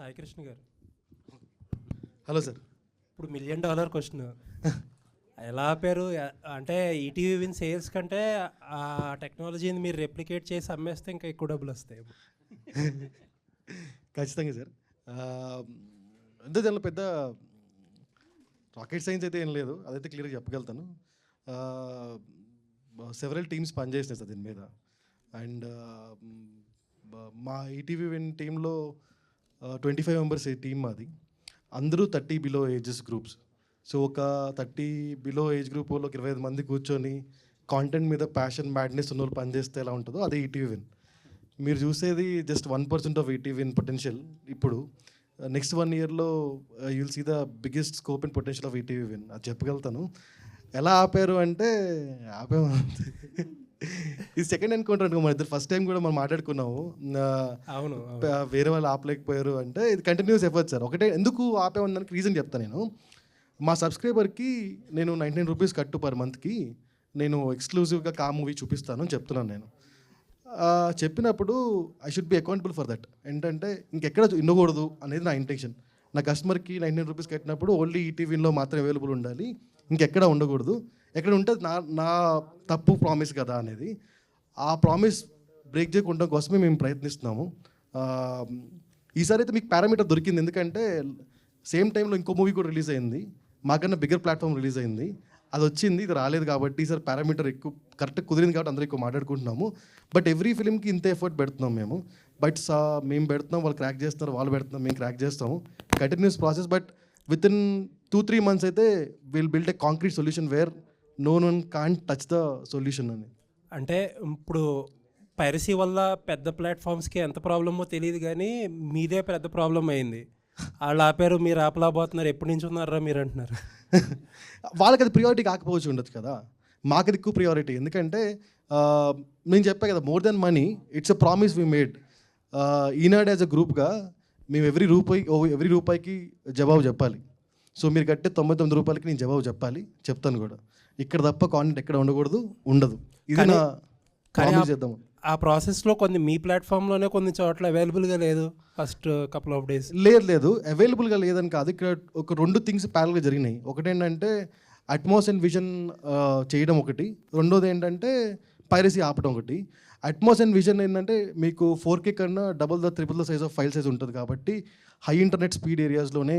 సాయి కృష్ణ గారు, hello sir. ఇప్పుడు $1 million question ఎలా ఆపారు? అంటే ఈటీవీ విన్ సేల్స్ కంటే ఆ టెక్నాలజీని మీరు రెప్లికేట్ చేసి అమ్మేస్తే ఇంకా ఎక్కువ డబ్బులు వస్తాయి. ఖచ్చితంగా సార్. అంటే దానిలో పెద్ద రాకెట్ సైన్స్ అయితే ఏం లేదు, అదైతే క్లియర్గా చెప్పగలుగుతాను. సెవరల్ టీమ్స్ పనిచేసినాయి సార్ దీని మీద. అండ్ మా ఈటీవీ విన్ టీంలో 25 మెంబర్స్ టీమ్ మాది. అందరూ 30 బిలో ఏజెస్ గ్రూప్స్. సో ఒక 30 బిలో ఏజ్ గ్రూప్ వాళ్ళకి 25 మంది కూర్చొని కాంటెంట్ మీద ప్యాషన్ మ్యాడ్నెస్ ఉన్న వాళ్ళు పనిచేస్తే ఎలా ఉంటుందో అదే ఈటీవీ విన్. మీరు చూసేది just 1% of ETV Win potential. ఇప్పుడు నెక్స్ట్ 1 ఇయర్లో you will see the biggest scope and potential of ETV Win. అది చెప్పగలుగుతాను. ఎలా ఆపారు అంటే ఆపాము. ఇది సెకండ్ ఎన్కౌంటర్ అనుకో, మన ఇద్దరు ఫస్ట్ టైం కూడా మనం మాట్లాడుకున్నాము. అవును, వేరే వాళ్ళు ఆపలేకపోయారు అంటే ఇది కంటిన్యూస్ ఎఫర్ట్ సార్. ఒకటే ఎందుకు ఆపేమన్నానికి రీజన్ చెప్తాను నేను. మా సబ్స్క్రైబర్కి నేను 99 రూపీస్ కట్టు పర్ మంత్కి నేను ఎక్స్క్లూజివ్గా కా మూవీ చూపిస్తాను అని చెప్తున్నాను నేను. చెప్పినప్పుడు I should be accountable for that. ఏంటంటే ఇంకెక్కడ ఉండకూడదు అనేది నా ఇంటెన్షన్. నా కస్టమర్కి 99 రూపీస్ కట్టినప్పుడు ఓన్లీ ఈటీవీలో మాత్రం అవైలబుల్ ఉండాలి, ఇంకెక్కడ ఉండకూడదు. ఎక్కడ ఉంటే నా తప్పు ప్రామిస్ కదా అనేది. ఆ ప్రామిస్ బ్రేక్ చేయకుండా కోసమే మేము ప్రయత్నిస్తున్నాము. ఈసారి అయితే మీకు పారామీటర్ దొరికింది, ఎందుకంటే సేమ్ టైంలో ఇంకో మూవీ కూడా రిలీజ్ అయింది, మాకన్నా బిగ్గర్ ప్లాట్ఫామ్ రిలీజ్ అయింది. అది వచ్చింది, ఇది రాలేదు కాబట్టి ఈసారి పారామీటర్ ఎక్కువ కరెక్ట్గా కుదిరింది కాబట్టి అందరూ ఎక్కువ మాట్లాడుకుంటున్నాము. బట్ ఎవ్రీ ఫిలింకి ఇంత ఎఫర్ట్ పెడుతున్నాం మేము. బట్ మేము పెడుతున్నాం, వాళ్ళు క్రాక్ చేస్తున్నారు, వాళ్ళు పెడుతున్నాం, మేము క్రాక్ చేస్తాము. Continuous process. But within 2-3 months అయితే will build a concrete solution where no one can't touch the solution అని. అంటే ఇప్పుడు పైరసీ వల్ల పెద్ద ప్లాట్ఫామ్స్కి ఎంత ప్రాబ్లమో తెలియదు, కానీ మీదే పెద్ద ప్రాబ్లం అయింది. వాళ్ళు ఆపారు, మీరు ఆపలేకపోతున్నారు, ఎప్పటి నుంచి ఉన్నారా మీరు అంటున్నారు. వాళ్ళకి అది ప్రియారిటీ కాకపోవచ్చు ఉండొచ్చు కదా, మాకు అది ఎక్కువ ప్రియారిటీ. ఎందుకంటే నేను చెప్పా కదా, more than money it's a promise we made. Eenadu as a గ్రూప్గా మేము ఎవ్రీ రూపాయికి జవాబు చెప్పాలి. సో మీరు కట్టే 99 రూపాయలకి నేను జవాబు చెప్తాను కూడా. ఇక్కడ తప్ప కాంటెంట్ ఎక్కడ ఉండకూడదు, ఉండదు. ఇది నా ప్రామిస్ చేద్దాము. ఆ ప్రాసెస్లో కొన్ని మీ ప్లాట్ఫామ్లోనే కొన్ని చోట్ల అవైలబుల్గా లేదు ఫస్ట్ కపుల్ ఆఫ్ డేస్. లేదు అవైలబుల్గా లేదని కాదు, ఇక్కడ ఒక 2 థింగ్స్ ప్యారల్గా జరిగినాయి. ఒకటేంటంటే అట్మాస్ అండ్ విజన్ చేయడం ఒకటి, రెండోది ఏంటంటే పైరసీ ఆపడం ఒకటి. అట్మాస్ అండ్ విజన్ ఏంటంటే మీకు 4K కన్నా double the triple the size of file size ఉంటుంది కాబట్టి హై ఇంటర్నెట్ స్పీడ్ ఏరియాస్లోనే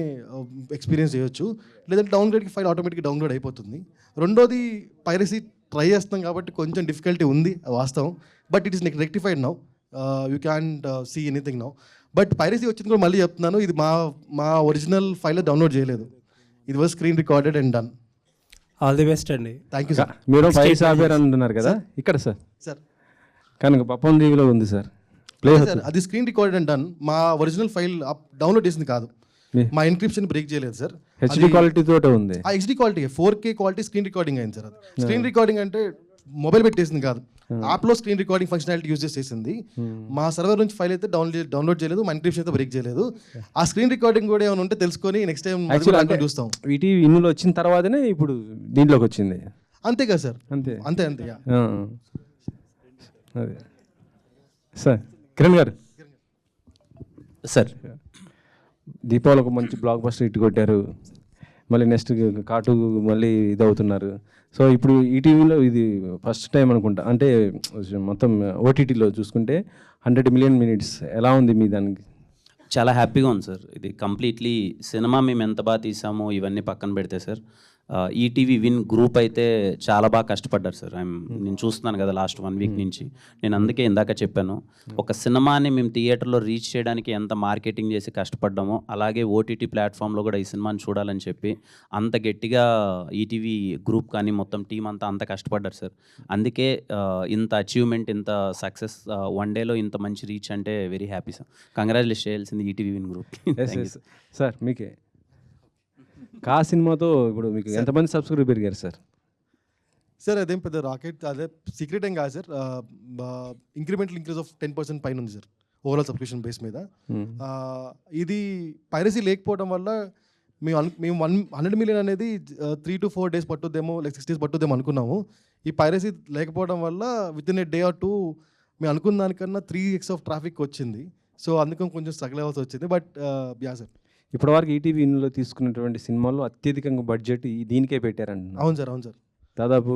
ఎక్స్పీరియన్స్ చేయొచ్చు, లేదంటే డౌన్గ్రేడ్కి ఫైల్ ఆటోమేటిక్గా డౌన్లోడ్ అయిపోతుంది. రెండోది పైరసీ ట్రై చేస్తాం కాబట్టి కొంచెం డిఫికల్టీ ఉంది, వాస్తవం. But it is rectified now, you can't see anything now. But piracy వచ్చింది కూడా మళ్ళీ చెప్తున్నాను, ఇది మా ఒరిజినల్ ఫైల్ డౌన్లోడ్ చేయలేదు, ఇది was screen recorded and done. All the best అండి. Thank you sir. మీరు పైసా ఆపారు అంటున్నారు కదా ఇక్కడ సార్ కనుక పప్పం దీవిలో ఉంది సార్, ప్లే సార్. అది స్క్రీన్ రికార్డెడ్ అండ్ డన్. మా ఒరిజినల్ ఫైల్ డౌన్లోడ్ చేసింది కాదు, మా ఎన్క్రిప్షన్ బ్రేక్ చేయలేదు సార్. హెచ్డి క్వాలిటీ తోటే ఉంది. ఆ HD quality 4K quality screen recording అయింది సార్. అది స్క్రీన్ రికార్డింగ్ అంటే మొబైల్ పెట్టేసింది కాదు, యాప్లో స్క్రీన్ రికార్డింగ్ ఫంక్షనాలిటీ యూజ్ చేసేసింది. మా సర్వర్ నుంచి ఫైల్ అయితే డౌన్లోడ్ చేయలేదు, మా ఎన్క్రిప్షన్ అయితే బ్రేక్ చేయలేదు. ఆ స్క్రీన్ రికార్డింగ్ కూడా ఏమైనా ఉంటే తెలుసుకొని నెక్స్ట్ టైం చూస్తాం. వీటి ఇన్నులో వచ్చిన తర్వాతనే ఇప్పుడు దీంట్లోకి వచ్చింది, అంతే కదా సార్. అంతే. అదే సార్. కిరణ్ గారు సార్, దీపావళి ఒక మంచి బ్లాక్ బస్టర్ హిట్ కొట్టారు, మళ్ళీ నెక్స్ట్ కాటు మళ్ళీ ఇది అవుతున్నారు. సో ఇప్పుడు ఈటీవీలో ఇది ఫస్ట్ టైం అనుకుంటా, అంటే మొత్తం ఓటీటీలో చూసుకుంటే 100 million minutes. ఎలా ఉంది మీ దానికి? చాలా హ్యాపీగా ఉంది సార్. ఇది కంప్లీట్లీ సినిమా మేము ఎంత బాగా తీసామో ఇవన్నీ పక్కన పెడితే సార్, ఈటీవీ విన్ గ్రూప్ అయితే చాలా బాగా కష్టపడ్డారు సార్. నేను చూస్తున్నాను కదా లాస్ట్ 1 week నుంచి. నేను అందుకే ఇందాక చెప్పాను, ఒక సినిమాని మేము థియేటర్లో రీచ్ చేయడానికి ఎంత మార్కెటింగ్ చేసి కష్టపడ్డామో, అలాగే ఓటీటీ ప్లాట్ఫామ్లో కూడా ఈ సినిమాని చూడాలని చెప్పి అంత గట్టిగా ఈటీవీ గ్రూప్ కానీ మొత్తం టీం అంత కష్టపడ్డారు సార్. అందుకే ఇంత అచీవ్మెంట్, ఇంత సక్సెస్, 1 dayలో ఇంత మంచి రీచ్ అంటే వెరీ హ్యాపీ సార్. కంగ్రాచులేట్ చేయాల్సింది ఈటీవీ విన్ గ్రూప్ సార్. మీకే కా సినిమాతో ఇప్పుడు మీకు ఎంతమంది సబ్స్క్రైబర్ పెరిగారు సార్? సార్ అదేం పెద్ద రాకెట్, అదే సీక్రెట్ ఏం కాదు సార్. ఇంక్రిమెంటల్ ఇంక్రీజ్ ఆఫ్ 10% పైన ఉంది సార్ ఓవరాల్ సబ్స్క్రిప్షన్ బేస్ మీద. ఇది పైరసీ లేకపోవడం వల్ల మేము 100 million అనేది 3 to 4 days పట్టుద్దేమో, లైక్ 6 days పట్టుద్దేమో అనుకున్నాము. ఈ పైరసీ లేకపోవడం వల్ల with in a day or 2 మేము అనుకున్న దానికన్నా 3x ఆఫ్ ట్రాఫిక్ వచ్చింది. సో అందుకని కొంచెం స్ట్రగుల్ అవ్వాల్సి వచ్చింది. But yeah sir. ఇప్పటివరకు ఈటీవీలో తీసుకున్నటువంటి సినిమాల్లో అత్యధికంగా బడ్జెట్ దీనికే పెట్టారంట. అవును సార్, అవును సార్. దాదాపు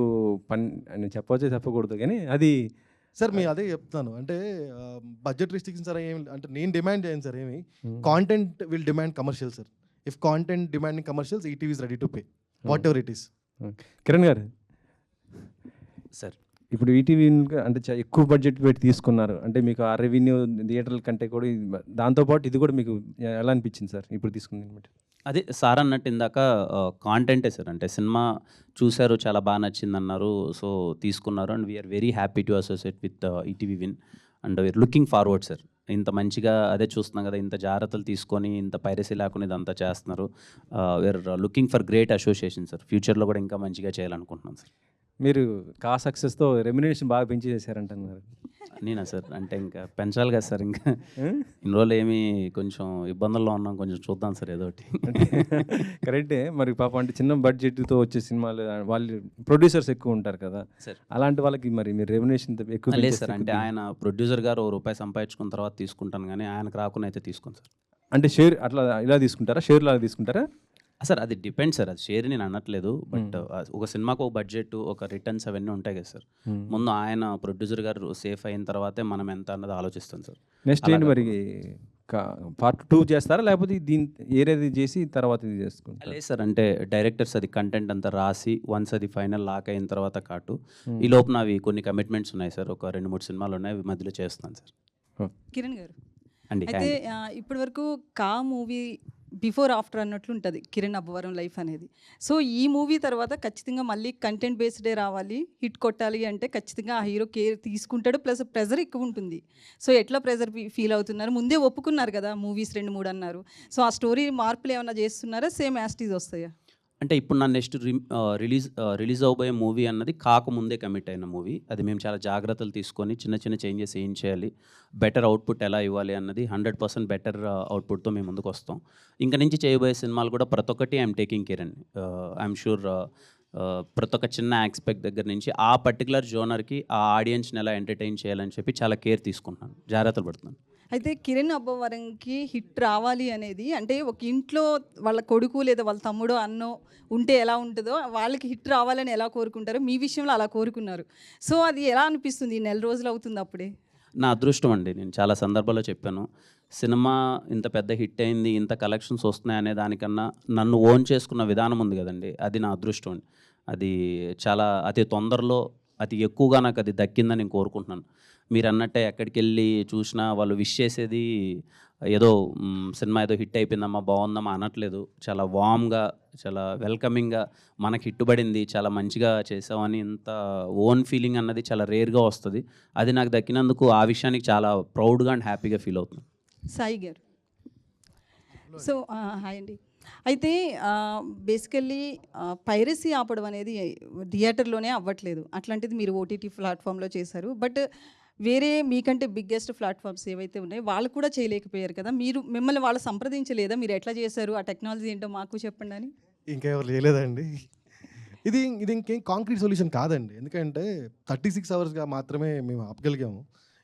నేను చెప్పవచ్చే చెప్పకూడదు కానీ అది సార్ మీ అదే చెప్తాను. అంటే బడ్జెట్ రిస్ట్రిక్షన్స్ సార్ ఏమి అంటే నేను డిమాండ్ చేయను సార్ ఏమి. Content will demand commercial sir. If content demanding commercials, ETV is ready to pay what ever it is. Kiran గారు, సార్ ఇప్పుడు ఈటీవీ అంటే ఎక్కువ బడ్జెట్ పెట్టి తీసుకున్నారు అంటే మీకు ఆ రెవెన్యూ థియేటర్ల కంటే కూడా దాంతోపాటు ఇది కూడా మీకు ఎలా అనిపించింది సార్ ఇప్పుడు తీసుకుంది బట్టి? అదే సార్ అన్నట్టు ఇందాక కాంటెంటే సార్, అంటే సినిమా చూశారు, చాలా బాగా నచ్చింది అన్నారు, సో తీసుకున్నారు. And we are very happy to associate with ETV Win and we are looking forward sir. ఇంత మంచిగా అదే చూస్తున్నాం కదా, ఇంత జాగ్రత్తలు తీసుకొని ఇంత పైరసీ లేకుండా ఇదంతా చేస్తున్నారు. We are looking for great association sir. ఫ్యూచర్లో కూడా ఇంకా మంచిగా చేయాలనుకుంటున్నాం సార్. మీరు సక్సెస్తో రెమ్యునరేషన్ బాగా పెంచి చేశారంటున్నారు. నేనా సార్, అంటే ఇంకా పెంచాలి కదా సార్, ఇంకా ఇన్ని రోజులు ఏమి కొంచెం ఇబ్బందుల్లో ఉన్నాం, కొంచెం చూద్దాం సార్ ఏదో ఒకటి. కరెక్టే, మరి పాపం అంటే చిన్న బడ్జెట్తో వచ్చే సినిమాలు వాళ్ళు ప్రొడ్యూసర్స్ ఎక్కువ ఉంటారు కదా సార్, అలాంటి వాళ్ళకి మరి మీరు రెమ్యునరేషన్ ఎక్కువ లేదు సార్. అంటే ఆయన ప్రొడ్యూసర్ గారు రూపాయి సంపాదించుకున్న తర్వాత తీసుకుంటాను, కానీ ఆయనకు రాకుండా అయితే తీసుకోను సార్. అంటే షేర్ అట్లా ఇలా తీసుకుంటారా, షేర్ లాగా తీసుకుంటారా? సార్ అది డిపెండ్ సార్, అది షేర్ నేను అనట్లేదు. బట్ ఒక సినిమాకు ఒక బడ్జెట్, ఒక రిటర్న్స్ అవన్నీ ఉంటాయి కదా సార్. ముందు ఆయన ప్రొడ్యూసర్ గారు సేఫ్ అయిన తర్వాతే మనం ఎంత అన్నది ఆలోచిస్తాం సార్. నెక్స్ట్ ఏంటి మరి, పార్ట్ 2 చేస్తారా లేకపోతే దీని ఏరేది చేసి తర్వాత ఇది చేసుకుంటారా? లేదు సార్, అంటే డైరెక్టర్స్ అది కంటెంట్ అంతా రాసి వన్స్ అది ఫైనల్ లాక్ అయిన తర్వాత కాటు ఈ లోపల అవి కొన్ని కమిట్మెంట్స్ ఉన్నాయి సార్. ఒక 2-3 సినిమాలు ఉన్నాయి, అవి మధ్యలో చేస్తున్నాను సార్. కిరణ్ గారు, అండి అయితే ఇప్పటి వరకు కా మూవీ బిఫోర్ ఆఫ్టర్ అన్నట్లు ఉంటుంది కిరణ్ అబ్బవరం లైఫ్ అనేది. సో ఈ మూవీ తర్వాత ఖచ్చితంగా మళ్ళీ కంటెంట్ బేస్డే రావాలి, హిట్ కొట్టాలి అంటే ఖచ్చితంగా ఆ హీరో కేర్ తీసుకుంటాడు, ప్లస్ ప్రెజర్ ఎక్కువ ఉంటుంది. సో ఎట్లా ప్రెజర్ ఫీల్ అవుతున్నారు? ముందే ఒప్పుకున్నారు కదా మూవీస్ 2-3 అన్నారు. సో ఆ స్టోరీ మార్పులు ఏమైనా చేస్తున్నారా, సేమ్ యాస్టీజ్ వస్తాయా? అంటే ఇప్పుడు నా నెక్స్ట్ రిలీజ్ అవబోయే మూవీ అన్నది కాకముందే కమిట్ అయిన మూవీ. అది మేము చాలా జాగ్రత్తలు తీసుకొని చిన్న చిన్న చేంజెస్ ఏం చేయాలి, బెటర్ అవుట్పుట్ ఎలా ఇవ్వాలి అన్నది 100% బెటర్ అవుట్పుట్తో మేము ముందుకు వస్తాం. ఇంకా నుంచి చేయబోయే సినిమాలు కూడా ప్రతి ఒక్కటి ఐఎమ్ టేకింగ్ కేర్ అండి. ఐఎమ్ షూర్ ప్రతి ఒక్క చిన్న ఆస్పెక్ట్ దగ్గర నుంచి ఆ పర్టికులర్ జోనర్కి ఆ ఆడియన్స్ని ఎలా ఎంటర్టైన్ చేయాలని చెప్పి చాలా కేర్ తీసుకుంటున్నాను, జాగ్రత్తలు పడుతున్నాను. అయితే కిరణ్ అబ్బవరంకి హిట్ రావాలి అనేది, అంటే ఒక ఇంట్లో వాళ్ళ కొడుకు లేదా వాళ్ళ తమ్ముడో అన్నో ఉంటే ఎలా ఉంటుందో వాళ్ళకి హిట్ రావాలని ఎలా కోరుకుంటారో మీ విషయంలో అలా కోరుకున్నారు. సో అది ఎలా అనిపిస్తుంది? 1 నెల రోజులు అవుతుంది అప్పుడే. నా అదృష్టం అండి, నేను చాలా సందర్భాల్లో చెప్పాను, సినిమా ఇంత పెద్ద హిట్ అయింది, ఇంత కలెక్షన్స్ వస్తున్నాయి అనే దానికన్నా నన్ను ఓన్ చేసుకున్న విధానం ఉంది కదండి, అది నా అదృష్టం అండి. అది చాలా అతి తొందరలో అతి ఎక్కువగా నాకు అది దక్కిందని నేను కోరుకుంటున్నాను. మీరు అన్నట్టే ఎక్కడికి వెళ్ళి చూసినా వాళ్ళు విష్ చేసేది ఏదో సినిమా ఏదో హిట్ అయిపోయిందమ్మా బాగుందమ్మా అనట్లేదు. చాలా వామ్గా, చాలా వెల్కమింగ్గా మనకి హిట్టుబడింది, చాలా మంచిగా చేసామని ఇంత ఓన్ ఫీలింగ్ అన్నది చాలా రేర్గా వస్తుంది. అది నాకు దక్కినందుకు ఆ విషయానికి చాలా ప్రౌడ్గా అండ్ హ్యాపీగా ఫీల్ అవుతున్నాను. సాయి గారు, సో హాయ్ అండి. అయితే బేసికల్లీ పైరసీ ఆపడం అనేది థియేటర్లోనే అవ్వట్లేదు. అట్లాంటిది మీరు ఓటీటీ ప్లాట్ఫామ్లో చేశారు. బట్ వేరే మీకంటే బిగ్గెస్ట్ ప్లాట్ఫామ్స్ ఏవైతే ఉన్నాయో వాళ్ళు కూడా చేయలేకపోయారు కదా. మిమ్మల్ని వాళ్ళు సంప్రదించలేదా? మీరు ఎట్లా చేశారు, ఆ టెక్నాలజీ ఏంటో మాకు చెప్పండి అని. ఇంకెవరు చేయలేదండి. ఇది ఇంకేం కాంక్రీట్ సొల్యూషన్ కాదండి. ఎందుకంటే 36 అవర్స్గా మాత్రమే మేము ఆపగలిగాము.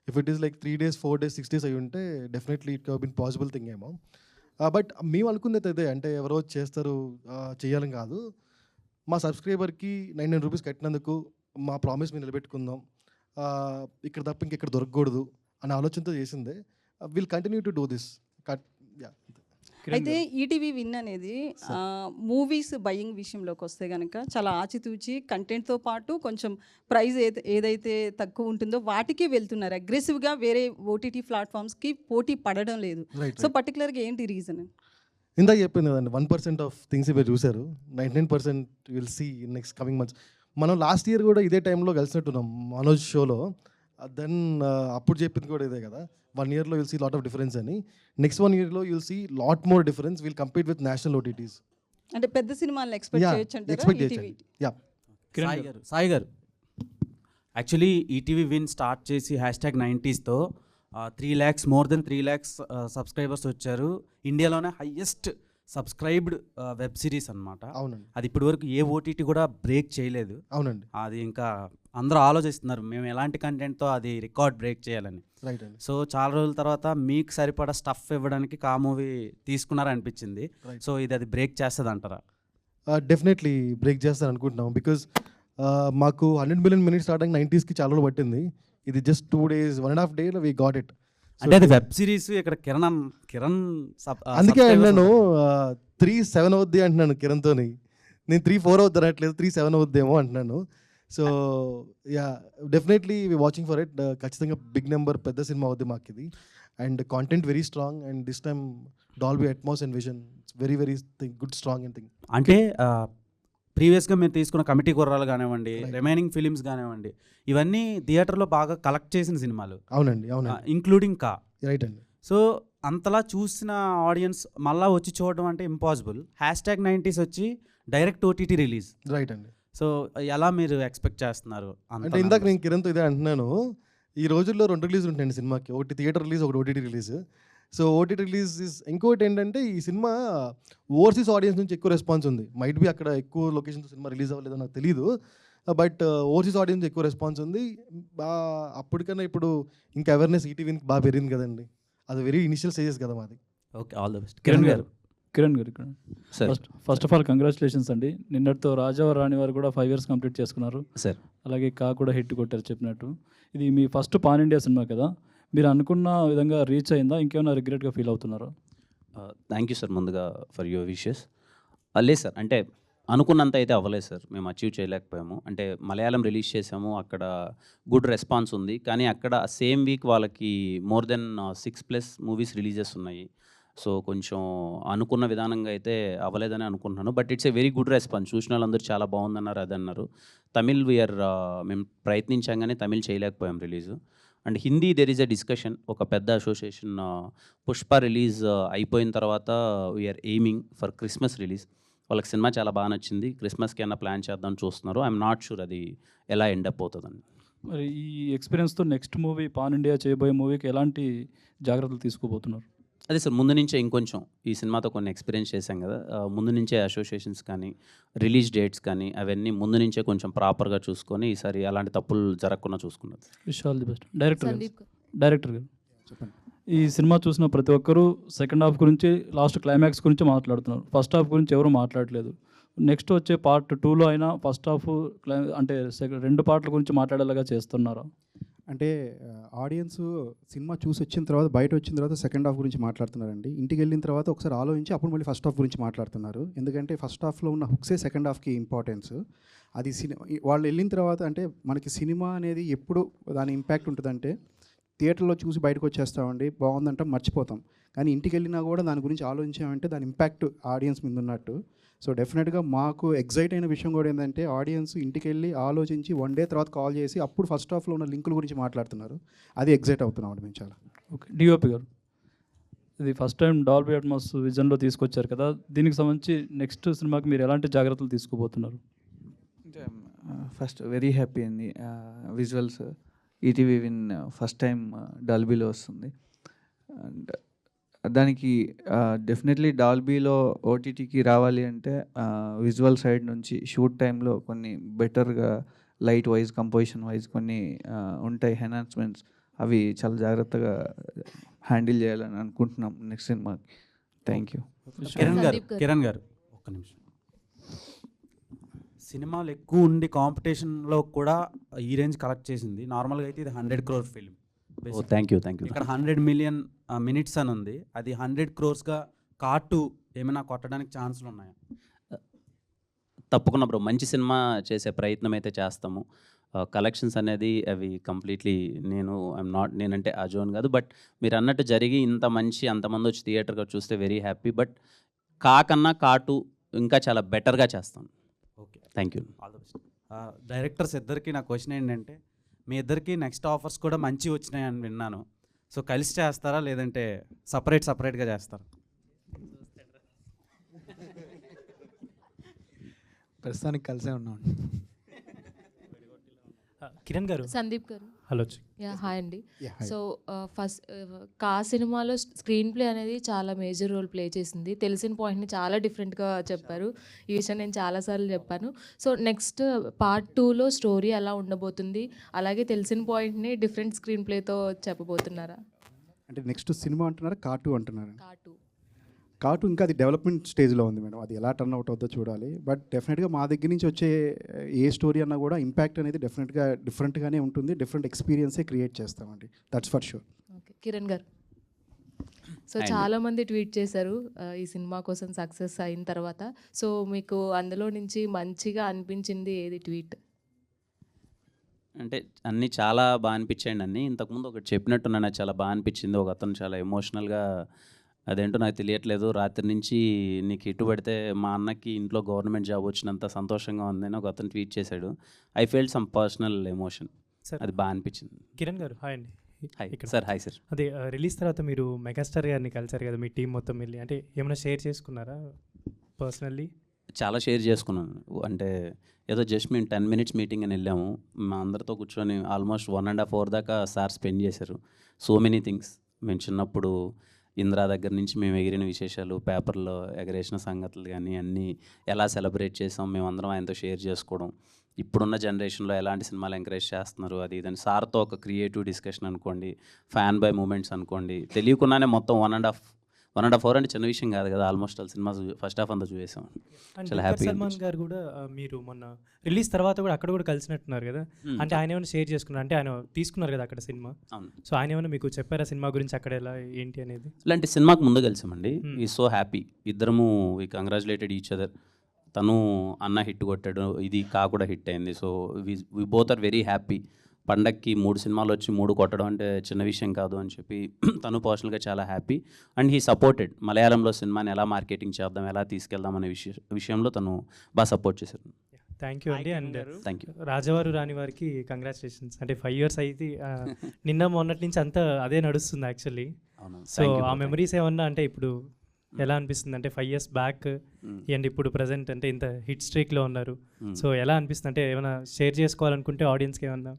If it is like 3 days 4 days 6 days అయి ఉంటే definitely it been possible thing ఏమో. బట్ మేము అనుకునేది అదే, అంటే ఎవరో చేస్తారు చేయాలని కాదు. మా సబ్స్క్రైబర్కి 99 రూపీస్ కట్టినందుకు మా ప్రామిస్ మేము నిలబెట్టుకుందాం, ఇక్కడ తప్ప ఇంకెక్కడ దొరకకూడదు అనే ఆలోచనతో చేసిందే. Will continue to do this. అయితే ఈటీవీ విన్ అనేది మూవీస్ బయింగ్ విషయంలోకి వస్తే కనుక చాలా ఆచితూచి కంటెంట్తో పాటు కొంచెం ప్రైస్ ఏదైతే తక్కువ ఉంటుందో వాటికి వెళ్తున్నారు అగ్రెసివ్గా, వేరే ఓటీటీ ప్లాట్ఫామ్స్కి పోటీ పడడం లేదు. సో పర్టికులర్గా ఏంటి రీజన్? ఇందాక చెప్పింది కదండి, 1% ఆఫ్ థింగ్స్ మీరు చూశారు, 99% will see in next coming months. మనం లాస్ట్ ఇయర్ కూడా ఇదే టైంలో కలిసినట్టున్నాం మనోజ్ షోలో. దెన్ అప్పుడు చెప్పింది కూడా ఇదే కదా, 1 yearలో will see lot of difference అని. నెక్స్ట్ 1 yearలో you'll see lot more difference. Will compete with national OTTs. అంటే పెద్ద సినిమాలను ఎక్స్పెక్ట్ చేయొచ్చు అంటారా? సాయి గారు, యాక్చువల్లీ ఈటీవీ విన్ స్టార్ట్ చేసి #90sతో 3 lakhs, more than 3 lakhs subscribers వచ్చారు. ఇండియాలోనే హైయెస్ట్ సబ్స్క్రైబ్డ్ వెబ్ సిరీస్ అనమాట. అవునండి, అది ఇప్పటి వరకు ఏ ఓటీటీ కూడా బ్రేక్ చేయలేదు. అవునండి. అది ఇంకా అందరూ ఆలోచిస్తున్నారు మేము ఎలాంటి కంటెంట్తో అది రికార్డ్ బ్రేక్ చేయాలని. రైట్ అండి. సో చాలా రోజుల తర్వాత మీకు సరిపడా స్టఫ్ ఇవ్వడానికి కా మూవీ తీసుకున్నారనిపించింది. Right. సో ఇది అది బ్రేక్ చేస్తుంది అంటారా? డెఫినెట్లీ బ్రేక్ చేస్తాను అనుకుంటున్నాం. బికాజ్ మాకు 100 million minutes ఆడడానికి 90s చాలా రోజులు పట్టింది. ఇది just 2 days, 1.5 day we got it. అంటే అది వెబ్ సిరీస్, ఇక్కడ కిరణ్ అందుకే అన్నాను 3-7 అవుద్ది అంటున్నాను కిరణ్తోని. నేను 3-4 అవుద్ది అనట్లేదు, 3-7 అవుద్దేమో అంటున్నాను. So yeah, definitely we watching for it. ఖచ్చితంగా బిగ్ నెంబర్, పెద్ద సినిమా అవుద్ది మాకు ఇది. And content very strong and this time Dolby Atmos and vision very very good strong and thing. అంటే ప్రీవియస్గా మీరు తీసుకున్న కమిటీ కుర్రాలు కానివ్వండి, Right. రిమైనింగ్ ఫిలిమ్స్ కానివ్వండి, ఇవన్నీ థియేటర్లో బాగా కలెక్ట్ చేసిన సినిమాలు, అవునండి, అవునండి, ఇంక్లూడింగ్ కా. రైట్ అండి. సో అంతలా చూసిన ఆడియన్స్ మళ్ళా వచ్చి చూడడం అంటే ఇంపాసిబుల్. #90s వచ్చి డైరెక్ట్ OTT రిలీజ్. రైట్ అండి. సో ఎలా మీరు ఎక్స్పెక్ట్ చేస్తున్నారు? అంటే ఇందాక నేను కిరణ్తో ఇదే అంటున్నాను, ఈ రోజుల్లో 2 రిలీజ్ ఉంటాయండి సినిమాకి. ఒకటి థియేటర్ రిలీజ్, ఒకటి OTT release. So OTT release ఇంకోటి ఏంటంటే ఈ సినిమా ఓవర్సీస్ ఆడియన్స్ నుంచి ఎక్కువ రెస్పాన్స్ ఉంది. మైట్ బి అక్కడ ఎక్కువ లొకేషన్స్ సినిమా రిలీజ్ అవ్వలేదో నాకు తెలియదు, బట్ ఓవర్సీస్ ఆడియన్స్ ఎక్కువ రెస్పాన్స్ ఉంది. అప్పటికన్నా ఇప్పుడు ఇంకా అవేర్నెస్ ఈటీవీకి బాగా పెరిగింది కదండి. అది వెరీ ఇనిషియల్ స్టేజెస్ కదా మాది. Okay, all the best. Kiran గారు ఇక్కడ sir first of all congratulations అండి. నిన్నటితో రాజావారు రాణి వారు కూడా 5 years కంప్లీట్ చేసుకున్నారు. సార్ అలాగే కా కూడా హిట్ కొట్టారు చెప్పినట్టు. ఇది మీ ఫస్ట్ పాన్ ఇండియా సినిమా కదా, మీరు అనుకున్న విధంగా రీచ్ అయిందా? ఇంకేమైనా రిగ్రెట్గా ఫీల్ అవుతున్నారా? థ్యాంక్ యూ సార్ ముందుగా ఫర్ యువర్ విషెస్. లేదు సార్, అంటే అనుకున్నంత అయితే అవ్వలేదు సార్, మేము అచీవ్ చేయలేకపోయాము. అంటే మలయాళం రిలీజ్ చేసాము, అక్కడ గుడ్ రెస్పాన్స్ ఉంది, కానీ అక్కడ సేమ్ వీక్ వాళ్ళకి మోర్ దెన్ 6+ మూవీస్ రిలీజెస్ ఉన్నాయి. సో కొంచెం అనుకున్న విధానంగా అయితే అవ్వలేదని అనుకుంటున్నాను. But it's a very good response. చూసిన వాళ్ళందరూ చాలా బాగుందన్నారు, అది అన్నారు. తమిళ్ మేము ప్రయత్నించాం కానీ తమిళ్ చేయలేకపోయాం release. And Hindi there is a discussion. ఒక పెద్ద అసోసియేషన్ పుష్ప రిలీజ్ అయిపోయిన తర్వాత we are aiming for Christmas release. వాళ్ళకి సినిమా చాలా బాగా నచ్చింది, క్రిస్మస్కి అయినా ప్లాన్ చేద్దాం చూస్తున్నారు. ఐఎమ్ నాట్ షూర్ అది ఎలా ఎండప్ అవుతుందని. మరి ఈ ఎక్స్పీరియన్స్తో నెక్స్ట్ మూవీ పాన్ ఇండియా చేయబోయే మూవీకి ఎలాంటి జాగ్రత్తలు తీసుకోబోతున్నారు? అదే సార్, ముందు నుంచే ఇంకొంచెం ఈ సినిమాతో కొన్ని ఎక్స్పీరియన్స్ చేశాం కదా, ముందు నుంచే అసోసియేషన్స్ కానీ రిలీజ్ డేట్స్ కానీ అవన్నీ ముందు నుంచే కొంచెం ప్రాపర్గా చూసుకొని ఈసారి అలాంటి తప్పులు జరగకుండా చూసుకున్నారు. Wish all the best. Director గారు చెప్పండి. ఈ సినిమా చూసిన ప్రతి ఒక్కరూ సెకండ్ హాఫ్ గురించి, లాస్ట్ క్లైమాక్స్ గురించి మాట్లాడుతున్నారు. ఫస్ట్ హాఫ్ గురించి ఎవరు మాట్లాడలేదు. నెక్స్ట్ వచ్చే పార్ట్ 2లో అయినా ఫస్ట్ హాఫ్ అంటే 2 పార్ట్ల గురించి మాట్లాడేలాగా చేస్తున్నారా? అంటే ఆడియన్స్ సినిమా చూసి వచ్చిన తర్వాత, బయట వచ్చిన తర్వాత సెకండ్ హాఫ్ గురించి మాట్లాడుతున్నారండి. ఇంటికి వెళ్ళిన తర్వాత ఒకసారి ఆలోచించి అప్పుడు మళ్ళీ ఫస్ట్ హాఫ్ గురించి మాట్లాడుతున్నారు. ఎందుకంటే ఫస్ట్ హాఫ్లో ఉన్న హుక్సే సెకండ్ హాఫ్కి ఇంపార్టెన్స్. అది వాళ్ళు వెళ్ళిన తర్వాత, అంటే మనకి సినిమా అనేది ఎప్పుడు దాని ఇంపాక్ట్ ఉంటుందంటే థియేటర్లో చూసి బయటకు వచ్చేస్తామండి, బాగుందంటాం, మర్చిపోతాం. కానీ ఇంటికి వెళ్ళినా కూడా దాని గురించి ఆలోచించామంటే దాని ఇంపాక్ట్ ఆడియన్స్ మీద ఉన్నట్టు. సో డెఫినెట్గా మాకు ఎగ్జైట్ అయిన విషయం కూడా ఏంటంటే ఆడియన్స్ ఇంటికి వెళ్ళి ఆలోచించి 1 day తర్వాత కాల్ చేసి అప్పుడు ఫస్ట్ హాఫ్లో ఉన్న లింకుల గురించి మాట్లాడుతున్నారు. అది ఎగ్జైట్ అవుతున్నాం అండి మేము చాలా. ఓకే, డిఓపి గారు, ఇది ఫస్ట్ టైం డాల్బీ అట్మాస్ విజన్లో తీసుకొచ్చారు కదా, దీనికి సంబంధించి నెక్స్ట్ సినిమాకి మీరు ఎలాంటి జాగ్రత్తలు తీసుకోబోతున్నారు? ఫస్ట్ వెరీ హ్యాపీ అండి. Visuals ETV win first time డాల్బీలో వస్తుంది. అండ్ దానికి డెఫినెట్లీ డాల్బీలో ఓటీటీకి రావాలి అంటే విజువల్ సైడ్ నుంచి షూట్ టైంలో కొన్ని బెటర్గా లైట్ వైజ్, కంపోజిషన్ వైజ్ కొన్ని ఉంటాయి ఎన్హాన్స్మెంట్స్. అవి చాలా జాగ్రత్తగా హ్యాండిల్ చేయాలని అనుకుంటున్నాం నెక్స్ట్ సినిమాకి. Thank you. కిరణ్ గారు ఒక్క నిమిషం. సినిమాలు ఎక్కువ ఉండి కాంపిటీషన్లో కూడా ఈ రేంజ్ కలెక్ట్ చేసింది. నార్మల్గా అయితే ఇది 100 crore ఫిలిం. Thank you. ఇక్కడ 100 million minutes అని ఉంది. అది 100 crores కార్టు ఏమైనా కొట్టడానికి ఛాన్సులు ఉన్నాయా? తప్పకుండా బ్రో, మంచి సినిమా చేసే ప్రయత్నం అయితే చేస్తాము. కలెక్షన్స్ అనేది అవి కంప్లీట్లీ నేనంటే అజోన్ కాదు, బట్ మీరు అన్నట్టు జరిగి అంతమంది వచ్చి థియేటర్గా చూస్తే వెరీ హ్యాపీ. బట్ కాకన్నా కాటు ఇంకా చాలా బెటర్గా చేస్తాం. Okay, thank you. All the best. Directors ఇద్దరికి నా క్వశ్చన్ ఏంటంటే, మీ ఇద్దరికి నెక్స్ట్ ఆఫర్స్ కూడా మంచి వచ్చినాయని విన్నాను. సో కలిసి చేస్తారా లేదంటే సపరేట్గా చేస్తారా? ప్రస్తుతానికి కలిసే ఉన్నాం. కిరణ్ గారు, సందీప్ గారు, హలో. యా హాయ్ అండి. Yeah, hi. సో ఫస్ట్ కా సినిమాలో స్క్రీన్ ప్లే అనేది చాలా మేజర్ రోల్ ప్లే చేసింది. తెలిసిన పాయింట్ని చాలా డిఫరెంట్గా చెప్పారు. ఈ విషయం నేను చాలాసార్లు చెప్పాను. సో నెక్స్ట్ పార్ట్ 2లో స్టోరీ ఎలా ఉండబోతుంది, అలాగే తెలిసిన పాయింట్ని డిఫరెంట్ స్క్రీన్ ప్లేతో చెప్పబోతున్నారా? అంటే నెక్స్ట్ సినిమా అంటున్నారా, కార్టూ అంటున్నారా? కార్టూ కార్టూ ఇంకా అది డెవలప్మెంట్ స్టేజ్లో ఉంది మేడం. అది ఎలా టర్న్ అవుట్ అవుతుందో చూడాలి. బట్ డెఫినెట్గా మా దగ్గర నుంచి వచ్చే ఏ స్టోరీ అన్నా కూడా ఇంపాక్ట్ అనేది డెఫినెట్గా డిఫరెంట్గానే ఉంటుంది. డిఫరెంట్ ఎక్స్పీరియన్సే క్రియేట్ చేస్తామండి, that's for sure. Okay. Kiran గారు, సో చాలామంది ట్వీట్ చేశారు ఈ సినిమా కోసం సక్సెస్ అయిన తర్వాత. సో మీకు అందులో నుంచి మంచిగా అనిపించింది ఏది ట్వీట్? అంటే అన్నీ చాలా బాగా అనిపించాయండి. అన్నీ ఇంతకుముందు ఒకటి చెప్పినట్టు నాకు చాలా బాగా అనిపించింది. ఒక అతను చాలా ఎమోషనల్గా, అదేంటో నాకు తెలియట్లేదు, రాత్రి నుంచి నీకు ఇటు పడితే మా అన్నకి ఇంట్లో గవర్నమెంట్ జాబ్ వచ్చినంత సంతోషంగా ఉందని ఒక అతను ట్వీట్ చేశాడు. I felt some personal emotion. Sir, అది బాగా అనిపించింది. కిరణ్ గారు హాయ్ అండి. Hi sir. Hi sir. అదే రిలీజ్ తర్వాత మీరు మెగాస్టార్ గారిని కలిసారు కదా, మీ టీం మొత్తం వెళ్ళి, అంటే ఏమైనా షేర్ చేసుకున్నారా పర్సనల్లీ? చాలా షేర్ చేసుకున్నాను. అంటే ఏదో జస్ట్ మేము 10 minutes మీటింగ్ అని వెళ్ళాము. మా అందరితో కూర్చొని ఆల్మోస్ట్ 1.5 hour దాకా సార్ స్పెండ్ చేశారు. So many things. మేము చిన్నప్పుడు ఇంద్రా దగ్గర నుంచి మేము ఎగిరిన విశేషాలు, పేపర్లో ఎగరేసిన సంగతులు కానీ అన్నీ ఎలా సెలబ్రేట్ చేసాం మేమందరం ఆయనతో షేర్ చేసుకోవడం, ఇప్పుడున్న జనరేషన్లో ఎలాంటి సినిమాలు ఎంకరేజ్ చేస్తున్నారు అది ఇదని సార్తో ఒక క్రియేటివ్ డిస్కషన్ అనుకోండి, ఫ్యాన్ బై మూమెంట్స్ అనుకోండి, తెలియకుండానే మొత్తం 1.5 hour అంటే చిన్న విషయం కాదు కదా. Almost all cinema first half అంతా చూసేసాం. చాలా హ్యాపీ. సల్మాన్ గారు కూడా మీరు మొన్న రిలీజ్ తర్వాత కూడా అక్కడ కూడా కలిసినట్టున్నారు కదా, అంటే ఆయన ఏమైనా షేర్ చేసుకున్నారు, అంటే ఆయన తీసుకున్నారు కదా అక్కడ సినిమా. అవును. సో ఆయన ఏమైనా మీకు చెప్పారా సినిమా గురించి, అక్కడ ఎలా ఏంటి అనేది? ఇలాంటి సినిమాకి ముందు కలిసామండి. ఈ సో హ్యాపీ. ఇద్దరము వి కంగ్రాచులేటెడ్ ఈచ్ అదర్. తను అన్న హిట్ కొట్టాడు, ఇది కా కూడా హిట్ అయింది. So we both are very happy. పండక్కి 3 సినిమాలు వచ్చి 3 కొట్టడం అంటే చిన్న విషయం కాదు అని చెప్పి తను పర్సనల్గా చాలా హ్యాపీ. And he supported. మలయాళంలో సినిమాని ఎలా మార్కెటింగ్ చేద్దాం, ఎలా తీసుకెళ్దాం అనే విషయంలో తను బాగా సపోర్ట్ చేశారు. థ్యాంక్ యూ అండి. And thank you. రాజవారు రాని వారికి కంగ్రాచులేషన్స్. అంటే 5 years అయితే నిన్న మొన్నటి నుంచి అంతా అదే నడుస్తుంది యాక్చువల్లీ. సో ఆ మెమరీస్ ఏమన్నా అంటే ఇప్పుడు ఎలా అనిపిస్తుంది, అంటే 5 years బ్యాక్ అండ్ ఇప్పుడు ప్రజెంట్ అంటే ఇంత హిట్ స్ట్రీక్లో ఉన్నారు. సో ఎలా అనిపిస్తుంది, అంటే ఏమైనా షేర్ చేసుకోవాలనుకుంటే ఆడియన్స్కి ఏమన్నా?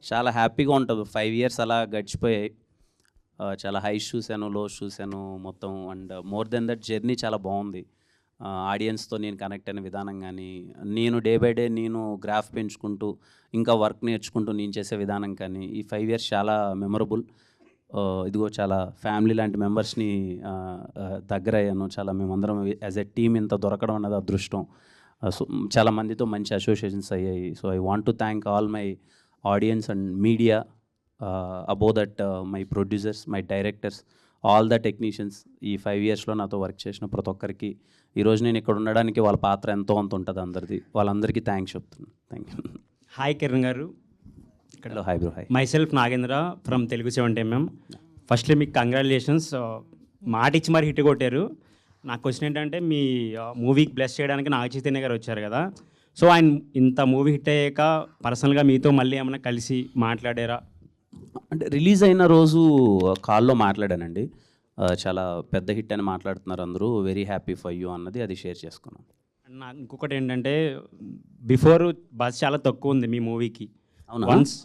చాలా హ్యాపీగా ఉంటుంది. 5 years అలా గడిచిపోయాయి. చాలా హైస్ చూశాను, లోస్ చూశాను మొత్తం. And more than that journey చాలా బాగుంది. ఆడియన్స్తో నేను కనెక్ట్ అయిన విధానం కానీ, నేను డే బై డే నేను గ్రాఫ్ పెంచుకుంటూ ఇంకా వర్క్ నేర్చుకుంటూ నేను చేసే విధానం కానీ, ఈ 5 years చాలా మెమరబుల్. ఇదిగో చాలా ఫ్యామిలీ లాంటి మెంబర్స్ని దగ్గర అయ్యాను. చాలా మేమందరం యాజ్ ఎ టీమ్ ఇంత దొరకడం అన్నది అదృష్టం. సో చాలా మందితో మంచి అసోసియేషన్స్ అయ్యాయి. So I want to thank all my audience and media, above that my producers, my directors, all the technicians. ఈ 5 yearsలో నాతో వర్క్ చేసిన ప్రతి ఒక్కరికి ఈరోజు నేను ఇక్కడ ఉండడానికి వాళ్ళ పాత్ర ఎంతో అంత ఉంటుంది అందరిది. వాళ్ళందరికీ థ్యాంక్స్ చెప్తున్నాను. Thank you. హాయ్ కిరణ్ గారు. ఇక్కడ hi bro. Hi. My self Nagendra from Telugu 70mm. Firstly మీకు కంగ్రాచులేషన్స్. మాట ఇచ్చి మరి హిట్ కొట్టారు. నా క్వశ్చన్ ఏంటంటే, మీ మూవీకి బ్లెస్ చేయడానికి నాగ చైతన్య గారు వచ్చారు కదా, సో ఆయన ఇంత మూవీ హిట్ అయ్యాక పర్సనల్గా మీతో మళ్ళీ ఏమైనా కలిసి మాట్లాడారా? అంటే రిలీజ్ అయిన రోజు కాల్లో మాట్లాడానండి. చాలా పెద్ద హిట్ అని మాట్లాడుతున్నారు అందరూ, వెరీ హ్యాపీ ఫర్ యూ అన్నది అది షేర్ చేసుకున్నాను. నాకు ఇంకొకటి ఏంటంటే, బిఫోర్ బస్ చాలా తక్కువ ఉంది మీ మూవీకి. అవునా? వన్స్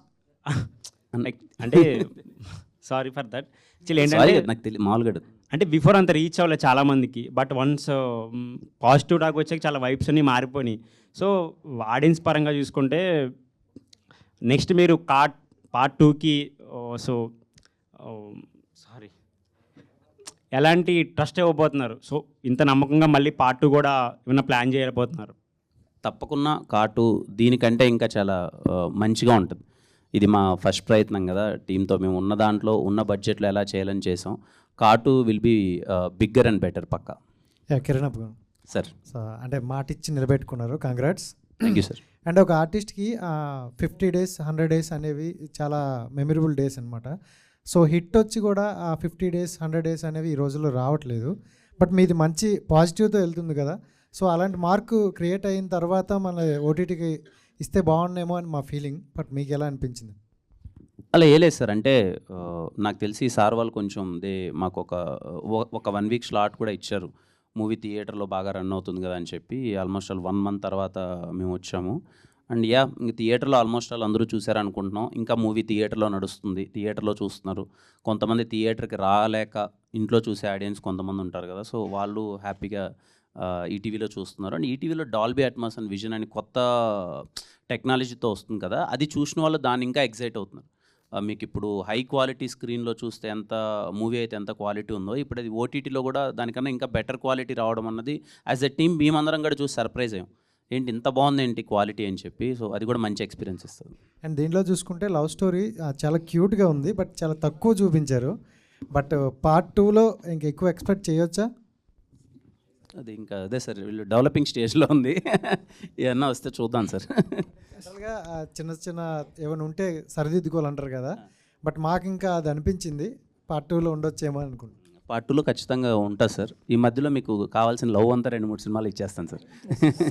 అంటే సారీ ఫర్ దట్. యాక్చువల్లీ ఏంటంటే నాకు తెలియదు మామూలుగా, అంటే బిఫోర్ అంత రీచ్ అవ్వలేదు చాలామందికి. బట్ వన్స్ పాజిటివ్ టాక్ వచ్చాక చాలా వైబ్స్ అన్నీ మారిపోయినాయి. సో ఆడియన్స్ పరంగా చూసుకుంటే నెక్స్ట్ మీరు పార్ట్ 2కి సో సారీ ఎలాంటి ట్రస్ట్ ఇవ్వబోతున్నారు? సో ఇంత నమ్మకంగా మళ్ళీ పార్ట్ 2 కూడా ఏమైనా ప్లాన్ చేయబోతున్నారు? తప్పకుండా కార్టు దీనికంటే ఇంకా చాలా మంచిగా ఉంటుంది. ఇది మా ఫస్ట్ ప్రయత్నం కదా టీంతో. మేము ఉన్న దాంట్లో ఉన్న బడ్జెట్లో ఎలా చేయాలని చేసాం. కార్టు will be bigger and better పక్కా. కిరణ్ అప్పు సార్, అంటే మాట ఇచ్చి నిలబెట్టుకున్నారు, congrats. Thank you sir. And ఒక ఆర్టిస్ట్కి 50 days 100 days అనేవి చాలా మెమరబుల్ డేస్ అనమాట. సో హిట్ వచ్చి కూడా ఆ 50 days 100 days అనేవి ఈ రోజుల్లో రావట్లేదు. బట్ మీది మంచి పాజిటివ్తో వెళ్తుంది కదా. సో అలాంటి మార్కు క్రియేట్ అయిన తర్వాత మన ఓటీటీకి ఇస్తే బాగుండేమో అని మా ఫీలింగ్. బట్ మీకు ఎలా అనిపించింది? అలా ఏలేదు సార్. అంటే నాకు తెలిసి సార్ వాళ్ళు కొంచెం మాకు ఒక 1 week స్లాట్ కూడా ఇచ్చారు. మూవీ థియేటర్లో బాగా రన్ అవుతుంది కదా అని చెప్పి ఆల్మోస్ట్ 1 month తర్వాత మేము వచ్చాము. అండ్ యా ఇంక థియేటర్లో ఆల్మోస్ట్ ఆల్ అందరూ చూసారు అనుకుంటున్నాం. ఇంకా మూవీ థియేటర్లో నడుస్తుంది, థియేటర్లో చూస్తున్నారు. కొంతమంది థియేటర్కి రాలేక ఇంట్లో చూసే ఆడియన్స్ కొంతమంది ఉంటారు కదా, సో వాళ్ళు హ్యాపీగా ఈటీవీలో చూస్తున్నారు. అండ్ ఈటీవీలో డాల్బీ అట్మాస్ అండ్ విజన్ అని కొత్త టెక్నాలజీతో వస్తుంది కదా, అది చూసిన వాళ్ళు దాన్ని ఇంకా ఎగ్జైట్ అవుతున్నారు. మీకు ఇప్పుడు హై క్వాలిటీ స్క్రీన్లో చూస్తే ఎంత మూవీ అయితే ఎంత క్వాలిటీ ఉందో, ఇప్పుడు అది ఓటీటీలో కూడా దానికన్నా ఇంకా బెటర్ క్వాలిటీ రావడం అన్నది యాజ్ ఎ టీమ్ మేమందరం కూడా చూసి సర్ప్రైజ్ అయ్యాం, ఏంటి ఇంత బాగుంది ఏంటి క్వాలిటీ అని చెప్పి. సో అది కూడా మంచి ఎక్స్పీరియన్స్ ఇస్తుంది. అండ్ దీంట్లో చూసుకుంటే లవ్ స్టోరీ చాలా క్యూట్గా ఉంది, బట్ చాలా తక్కువ చూపించారు. బట్ పార్ట్ 2లో ఇంక ఎక్కువ ఎక్స్పెక్ట్ చేయొచ్చా? అది ఇంకా అదే సార్, వీళ్ళు డెవలపింగ్ స్టేజ్లో ఉంది. ఏమన్నా వస్తే చూద్దాం సార్. జనరల్గా చిన్న చిన్న ఏమైనా ఉంటే సరిదిద్దుకోవాలంటారు కదా, బట్ మాకు ఇంకా అది అనిపించింది పార్ట్ 2లో ఉండొచ్చేమో అనుకుంటున్నాను. పార్ట్ 2లో ఖచ్చితంగా ఉంటుంది సార్. ఈ మధ్యలో మీకు కావాల్సిన లవ్ అంతా 2-3 సినిమాలు ఇచ్చేస్తాను సార్.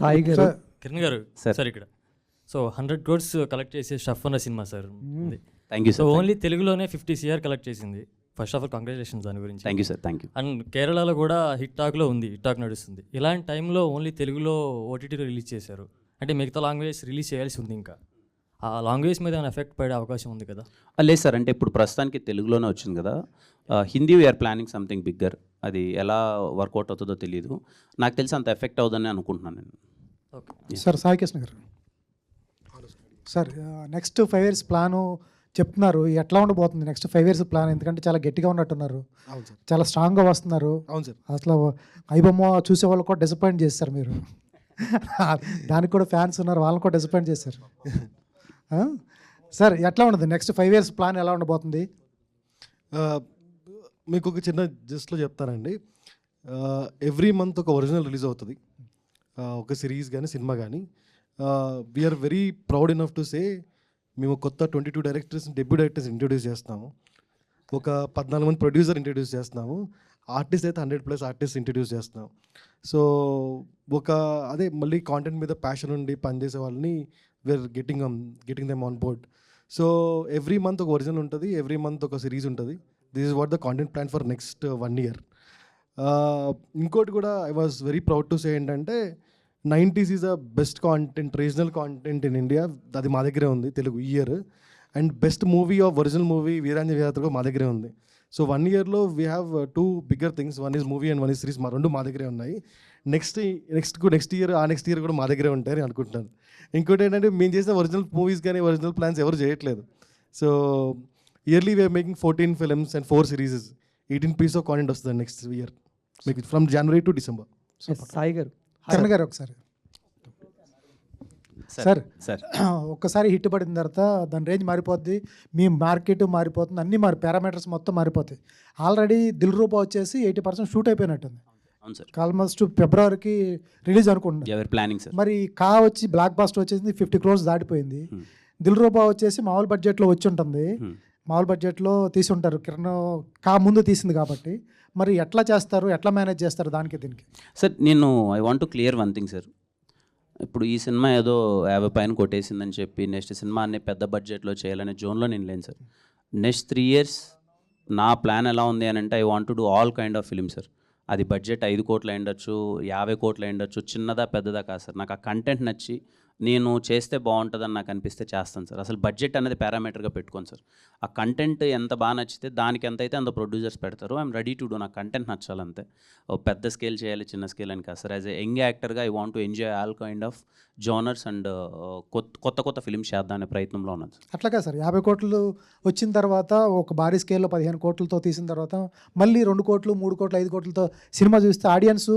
సాయి గారు, సార్. కిరణ్ గారు సార్ ఇక్కడ సో 100 crores కలెక్ట్ చేసే షఫ్ అన్న cinema sir. Thank you so sir. Only తెలుగులోనే 50 CR కలెక్ట్ చేసింది. ఫస్ట్ ఆఫ్ ఆల్ కంగ్రాచులేషన్స్ దాని గురించి. Thank you sir. Thank you. And కేరళలో కూడా హిట్ టాక్లో ఉంది, హిట్ టాక్ నడుస్తుంది. ఇలాంటి టైంలో ఓన్లీ తెలుగులో ఓటీటీలో రిలీజ్ చేశారు అంటే మిగతా లాంగ్వేజ్ రిలీజ్ చేయాల్సి ఉంది. ఇంకా ఆ లాంగ్వేజ్ మీద ఏమైనా ఎఫెక్ట్ పడే అవకాశం ఉంది కదా? లేదు సార్, అంటే ఇప్పుడు ప్రస్తుతానికి తెలుగులోనే వచ్చింది కదా. Hindi we are planning something bigger. అది ఎలా వర్కౌట్ అవుతుందో తెలియదు. నాకు తెలిసి అంత ఎఫెక్ట్ అవుతుందని అనుకుంటున్నాను నేను. సార్ సాయి కృష్ణ గారు, సార్ నెక్స్ట్ 5 years ప్లాను చెప్తున్నారు, ఎట్లా ఉండబోతుంది నెక్స్ట్ 5 years ప్లాన్? ఎందుకంటే చాలా గట్టిగా ఉన్నట్టున్నారు, అవును సార్, చాలా స్ట్రాంగ్గా వస్తున్నారు. అవును సార్. అసలు ఐబొమ్మ చూసే వాళ్ళు కూడా డిసప్పాయింట్ చేస్తారు మీరు. దానికి కూడా ఫ్యాన్స్ ఉన్నారు, వాళ్ళని కూడా డిసప్పాయింట్ చేశారు. సార్ ఎట్లా ఉండదు నెక్స్ట్ 5 years ప్లాన్ ఎలా ఉండబోతుంది? మీకు ఒక చిన్న జస్ట్లో చెప్తానండి. ఎవ్రీ మంత్ ఒక ఒరిజినల్ రిలీజ్ అవుతుంది, ఒక సిరీస్ కానీ సినిమా కానీ. We are very proud enough to say మేము కొత్త 22 డైరెక్టర్స్, డెబ్యూ డైరెక్టర్స్ ఇంట్రొడ్యూస్ చేస్తాము. ఒక 14 మంది ప్రొడ్యూసర్ ఇంట్రొడ్యూస్ చేస్తున్నాము. ఆర్టిస్ట్ అయితే 100+ ఆర్టిస్ట్ ఇంట్రొడ్యూస్ చేస్తున్నాం. సో ఒక అదే మళ్ళీ కాంటెంట్ మీద ప్యాషన్ ఉండి పనిచేసే వాళ్ళని we are getting them on board. So every month ఒక ఒరిజినల్ ఉంటుంది, ఎవ్రీ మంత్ ఒక సిరీస్ ఉంటుంది. This is what the content plan for next 1 year. ఇంకోటి కూడా I was very proud to say ఏంటంటే 90s is the best content, regional content in India. అది మా దగ్గరే ఉంది తెలుగు ఈ year. And best movie of original movie వీరాంజ వీరాత్ర కూడా మా దగ్గరే ఉంది. So 1 yearలో we have 2 bigger things. One is movie and one is series. మా 2 మా దగ్గరే ఉన్నాయి. నెక్స్ట్ ఇయర్ ఆ నెక్స్ట్ ఇయర్ కూడా మా దగ్గరే ఉంటాయని అనుకుంటున్నాను. ఇంకోటి ఏంటంటే మేము చేసిన ఒరిజినల్ మూవీస్ కానీ ఒరిజినల్ ప్లాన్స్ ఎవరు చేయట్లేదు. So yearly we are making 14 films and 4 series. 18 pieces of content వస్తుంది నెక్స్ట్ ఇయర్ మీకు from January to December. Sai గారు, కిరణ్ గారు ఒకసారి సార్ ఒక్కసారి హిట్ పడిన తర్వాత దాని రేంజ్ మారిపోద్ది, మీ మార్కెట్ మారిపోతుంది, అన్ని పారామీటర్స్ మొత్తం మారిపోతాయి. ఆల్రెడీ దిల్ రూపా వచ్చేసి 80% షూట్ అయిపోయినట్టుంది. ఆల్మోస్ట్ ఫిబ్రవరికి రిలీజ్ అనుకుంటున్నాను. మరి కా వచ్చి బ్లాక్ బాస్టర్ వచ్చేసి 50 crores దాటిపోయింది. దిల్ రూపా వచ్చేసి మామూలు బడ్జెట్లో వచ్చి ఉంటుంది, మామూలు బడ్జెట్లో తీసి ఉంటారు. కిరణ్ కా ముందు తీసింది కాబట్టి మరి ఎట్లా చేస్తారు, ఎట్లా మేనేజ్ చేస్తారు దానికి దీనికి? Sir I want to clear one thing sir. ఇప్పుడు ఈ సినిమా ఏదో 50 పైన కొట్టేసిందని చెప్పి నెక్స్ట్ సినిమా అన్ని పెద్ద బడ్జెట్లో చేయాలనే జోన్లో నేను లేను సార్. నెక్స్ట్ 3 years నా ప్లాన్ ఎలా ఉంది అని అంటే I want to do all kind of film sir. అది బడ్జెట్ 5 కోట్లు అయ్యుండొచ్చు, 50 కోట్లు అయ్యుండొచ్చు, చిన్నదా పెద్దదా కాదు సార్. నాకు ఆ కంటెంట్ నచ్చి నేను చేస్తే బాగుంటుందని నాకు అనిపిస్తే చేస్తాను సార్. అసలు బడ్జెట్ అనేది పారామీటర్గా పెట్టుకోను సార్. ఆ కంటెంట్ ఎంత బాగా నచ్చితే దానికి ఎంత అయితే అంత ప్రొడ్యూసర్స్ పెడతారు. I'm ready to do. నాకు కంటెంట్ నచ్చాలంతే. పెద్ద స్కేల్ చేయాలి చిన్న స్కేల్ అని కాదు సార్. యాజ్ ఎ యంగ్ యాక్టర్గా I want to enjoy all kind of genres and కొత్త ఫిలిమ్స్ చేద్దాం అనే ప్రయత్నంలో ఉన్నాను సార్. అట్లాగా సార్ 50 కోట్లు వచ్చిన తర్వాత ఒక భారీ స్కేల్లో 15 కోట్లతో తీసిన తర్వాత మళ్ళీ 2 కోట్లు 3 కోట్లు 5 కోట్లతో సినిమా చూస్తే ఆడియన్స్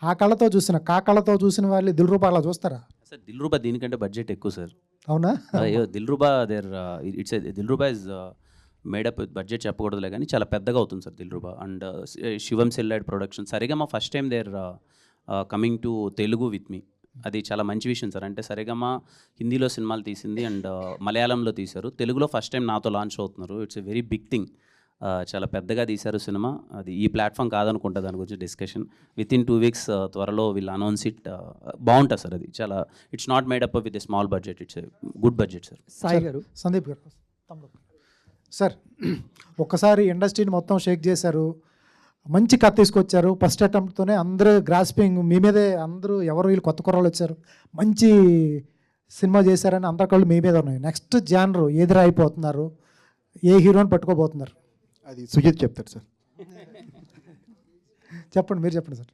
ఆ కళతో చూసిన వాళ్ళు దిల్ రూపా అలా చూస్తారా సార్? దిల్ రూబా దీనికంటే బడ్జెట్ ఎక్కువ సార్. అవునా? Dil Ruba Dil Ruba is made up budget చెప్పకూడదులే కానీ చాలా పెద్దగా అవుతుంది sir Dil Ruba. And Shivam celluloid production. Saregama first time there coming to Telugu with me. అది చాలా మంచి విషయం సార్. అంటే సరిగమా హిందీలో సినిమాలు తీసింది అండ్ మలయాళంలో తీశారు, తెలుగులో ఫస్ట్ టైం నాతో లాంచ్ అవుతున్నారు. It's a very big thing. చాలా పెద్దగా తీశారు సినిమా. అది ఈ ప్లాట్ఫామ్ కాదనుకుంటా దాని గురించి డిస్కషన్. విత్ ఇన్ 2 weeks త్వరలో వీళ్ళు అనౌన్స్ ఇట్. బాగుంటుంది సార్. అది చాలా it's not made up with a small budget, it's a good budget sir. Sai గారు, సందీప్ గారు సార్, ఒక్కసారి ఇండస్ట్రీని మొత్తం షేక్ చేశారు, మంచి కథ తీసుకొచ్చారు. ఫస్ట్ అటెంప్ట్తోనే అందరూ గ్రాస్పింగ్ మీ మీదే, అందరూ ఎవరు వీళ్ళు కొత్త కుర్రాళ్ళు వచ్చారు, మంచి సినిమా చేశారని అందరి కళ్ళు మీ మీద ఉన్నాయి. నెక్స్ట్ జానర్ ఏది రాయిపోతున్నారు, ఏ హీరోని పట్టుకోబోతున్నారు? అది సుజిత్ చెప్తారు సార్. చెప్పండి, మీరు చెప్పండి సార్.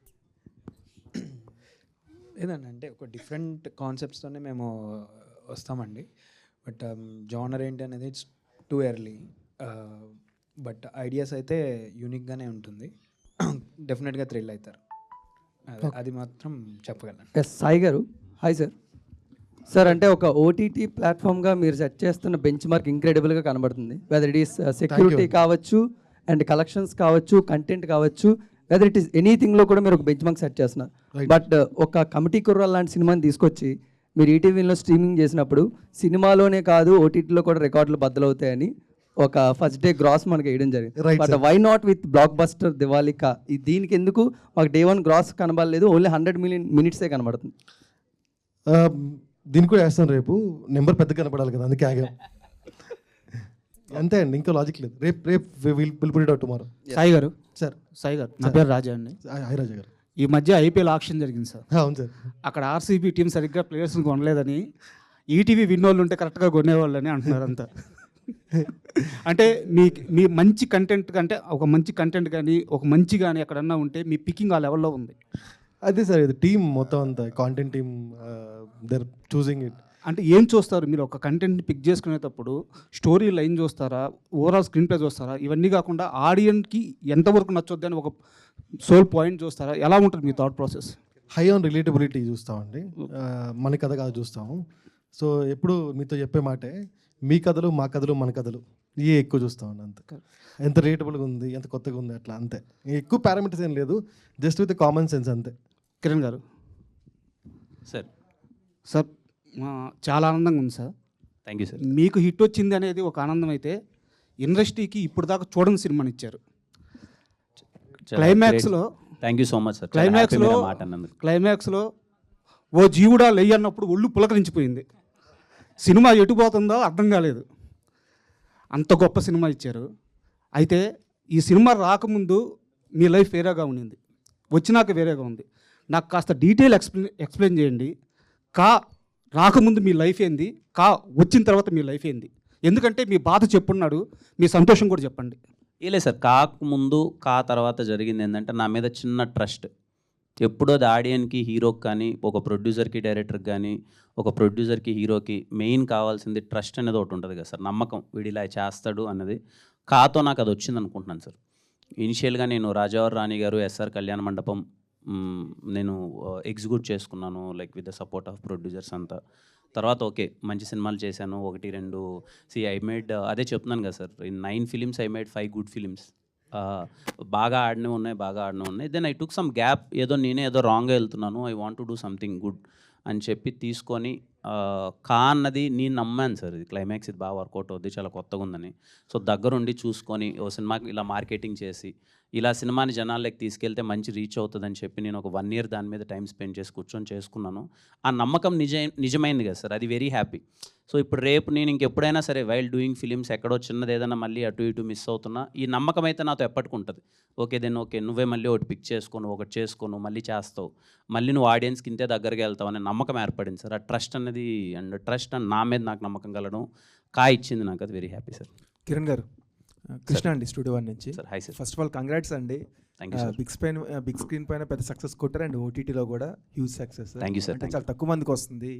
ఏదండి అంటే ఒక డిఫరెంట్ కాన్సెప్ట్స్తోనే మేము వస్తామండి. బట్ జానర్ ఏంటి అనేది it's too early. But ideas అయితే యూనిక్గానే ఉంటుంది. డెఫినెట్గా థ్రిల్ అవుతారు, అది మాత్రం చెప్పగలను. ఎస్ సాయి గారు, హాయ్ సార్. సార్ అంటే ఒక ఓటీటీ ప్లాట్ఫామ్గా మీరు సెట్ చేస్తున్న బెంచ్ మార్క్ ఇంక్రెడిబుల్గా కనబడుతుంది. వెదర్ ఇట్ ఈస్ సెక్యూరిటీ కావచ్చు, అండ్ కలెక్షన్స్ కావచ్చు, కంటెంట్ కావచ్చు, వెదర్ ఇట్ ఈస్ ఎనీథింగ్లో కూడా మీరు ఒక బెంచ్ మార్క్ సెట్ చేస్తున్నారు. బట్ ఒక కమిటీ కుర్రాల్ లాంటి సినిమాని తీసుకొచ్చి మీరు ఈటీవీలో స్ట్రీమింగ్ చేసినప్పుడు సినిమాలోనే కాదు ఓటీటీలో కూడా రికార్డులు బద్దలవుతాయని ఒక ఫస్ట్ డే గ్రాస్ మనకి వేయడం జరిగింది. But why not with blockbuster దివాలికా? దీనికి ఎందుకు మాకు డే 1 గ్రాస్ కనబడలేదు, ఓన్లీ 100 మిలియన్ మినిట్సే కనబడుతుంది? దీనికి కూడా వేస్తాను రేపు, నెంబర్ పెద్ద కనపడాలి కదా, అందుకే ఆగాం. అంతే అండి, ఇంకా లాజిక్ లేదు. రేపు will put it out tomorrow. Sai గారు, సార్. సాయి గారు, నా పేరు రాజా అండి. హాయ్ రాజా గారు. ఈ మధ్య ఐపీఎల్ ఆక్షన్ జరిగింది సార్. అవును సార్. అక్కడ ఆర్సీబీ టీం సరిగ్గా ప్లేయర్స్ని కొనలేదని ఈటీవీ విన్నోళ్ళు ఉంటే కరెక్ట్గా కొనేవాళ్ళని అంటున్నారు అంతా. అంటే మీ మంచి కంటెంట్ కంటే ఒక మంచి కంటెంట్ కానీ ఒక మంచి కానీ ఎక్కడన్నా ఉంటే మీ పికింగ్ ఆ లెవెల్లో ఉంది. అదే సార్, ఇది టీం మొత్తం అంతా content team, they're choosing it. అంటే ఏం చూస్తారు మీరు ఒక కంటెంట్ని పిక్ చేసుకునేటప్పుడు? స్టోరీ లైన్ చూస్తారా, ఓవరాల్ స్క్రీన్ ప్లే చూస్తారా? ఇవన్నీ కాకుండా ఆడియన్స్కి ఎంతవరకు నచ్చొద్దు అని ఒక సోల్ పాయింట్ చూస్తారా? ఎలా ఉంటుంది మీ thought process? High on relatability చూస్తామండి, మన కథ కాదు చూస్తాము. సో ఎప్పుడు మీతో చెప్పే మాటే, మీ కథలు మా కథలు మన కథలు ఇవే ఎక్కువ చూస్తామండి. అంతే, ఎంత రిలేటబుల్గా ఉంది, ఎంత కొత్తగా ఉంది, అట్లా అంతే. ఎక్కువ పారామీటర్స్ ఏం లేదు, జస్ట్ విత్ కామన్ సెన్స్ అంతే. కిరణ్ గారు. సార్. సార్ చాలా ఆనందంగా ఉంది సార్. Thank you sir. మీకు హిట్ వచ్చింది అనేది ఒక ఆనందం అయితే, ఇండస్ట్రీకి ఇప్పుడు దాకా చూడని సినిమాని ఇచ్చారు. క్లైమాక్స్లో thank you so much sir. క్లైమాక్స్లో ఓ జీవుడా లెయ్యి అన్నప్పుడు ఒళ్ళు పులకరించిపోయింది. సినిమా ఎటు పోతుందో అర్థం కాలేదు, అంత గొప్ప సినిమా ఇచ్చారు. అయితే ఈ సినిమా రాకముందు మీ లైఫ్ వేరేగా ఉండింది, వచ్చినాక వేరేగా ఉంది. నాకు కాస్త డీటెయిల్ ఎక్స్ప్లెయిన్ చేయండి. రాకముందు మీ లైఫ్ ఏంది, వచ్చిన తర్వాత మీ లైఫ్ ఏంది? ఎందుకంటే మీ బాధ చెప్పున్నాడు, మీ సంతోషం కూడా చెప్పండి. లేదు సార్, ముందు తర్వాత జరిగింది ఏంటంటే నా మీద చిన్న ట్రస్ట్. ఎప్పుడో అది ఆడియన్కి, హీరోకి కానీ, ఒక ప్రొడ్యూసర్కి, డైరెక్టర్కి కానీ, ఒక ప్రొడ్యూసర్కి, హీరోకి మెయిన్ కావాల్సింది ట్రస్ట్ అనేది ఒకటి ఉంటుంది కదా సార్, నమ్మకం. వీడు ఇలా చేస్తాడు అన్నది కాతో నాకు అది వచ్చింది అనుకుంటున్నాను సార్. ఇనిషియల్గా నేను రాజావారి రాణి గారు, ఎస్ఆర్ కళ్యాణ మండపం నేను ఎగ్జిక్యూట్ చేసుకున్నాను, like with the support of producers అంతా. తర్వాత ఓకే మంచి సినిమాలు చేశాను, 1-2 ఐ మేడ్, అదే చెప్తున్నాను కదా sir, in 9 films I made 5 good films. బాగా ఆడినవి ఉన్నాయి. Then I took some gap, నేనే ఏదో రాంగ్గా వెళ్తున్నాను, I want to do something good అని చెప్పి తీసుకొని అన్నది నేను నమ్మాను సార్. ఇది క్లైమాక్స్ ఇది బాగా వర్కౌట్ అవుద్ది, చాలా కొత్తగా ఉందని. సో దగ్గరుండి చూసుకొని ఓ సినిమాకి ఇలా మార్కెటింగ్ చేసి ఇలా సినిమాని జనాల్లోకి తీసుకెళ్తే మంచి రీచ్ అవుతుందని చెప్పి నేను ఒక 1 year దాని మీద టైం స్పెండ్ చేసి కూర్చొని చేసుకున్నాను. ఆ నమ్మకం నిజమైంది కదా సార్, అది వెరీ హ్యాపీ. సో ఇప్పుడు రేపు నేను ఇంకెప్పుడైనా సరే వైల్ డూయింగ్ ఫిలిమ్స్ ఎక్కడో చిన్నది ఏదైనా మళ్ళీ అటు ఇటు మిస్ అవుతున్నా, ఈ నమ్మకం అయితే నాతో ఎప్పటికుంటుంది. ఓకే నువ్వే మళ్ళీ ఒకటి పిక్ చేసుకోను, ఒకటి చేసుకోను, మళ్ళీ చేస్తావు, మళ్ళీ నువ్వు ఆడియన్స్కి ఇంతే దగ్గరగా వెళ్తావు అనే నమ్మకం ఏర్పడింది సార్. ఆ ట్రస్ట్ అనేది ట్రస్ట్ అండ్ నా మీద నాకు నమ్మకం కలగడం ఇచ్చింది నాకు, అది వెరీ హ్యాపీ సార్. కిరణ్ గారు, కృష్ణ అండి, స్టూడియో 1 నుంచి. Sir hi sir. First of all congrats అండి. బిగ్ స్క్రీన్ పైన పెద్ద సక్సెస్ కొట్టారు, అండ్ ఓటీటీలో కూడా huge success. Thank you sir. అంటే చాలా తక్కువ మందికి వస్తుంది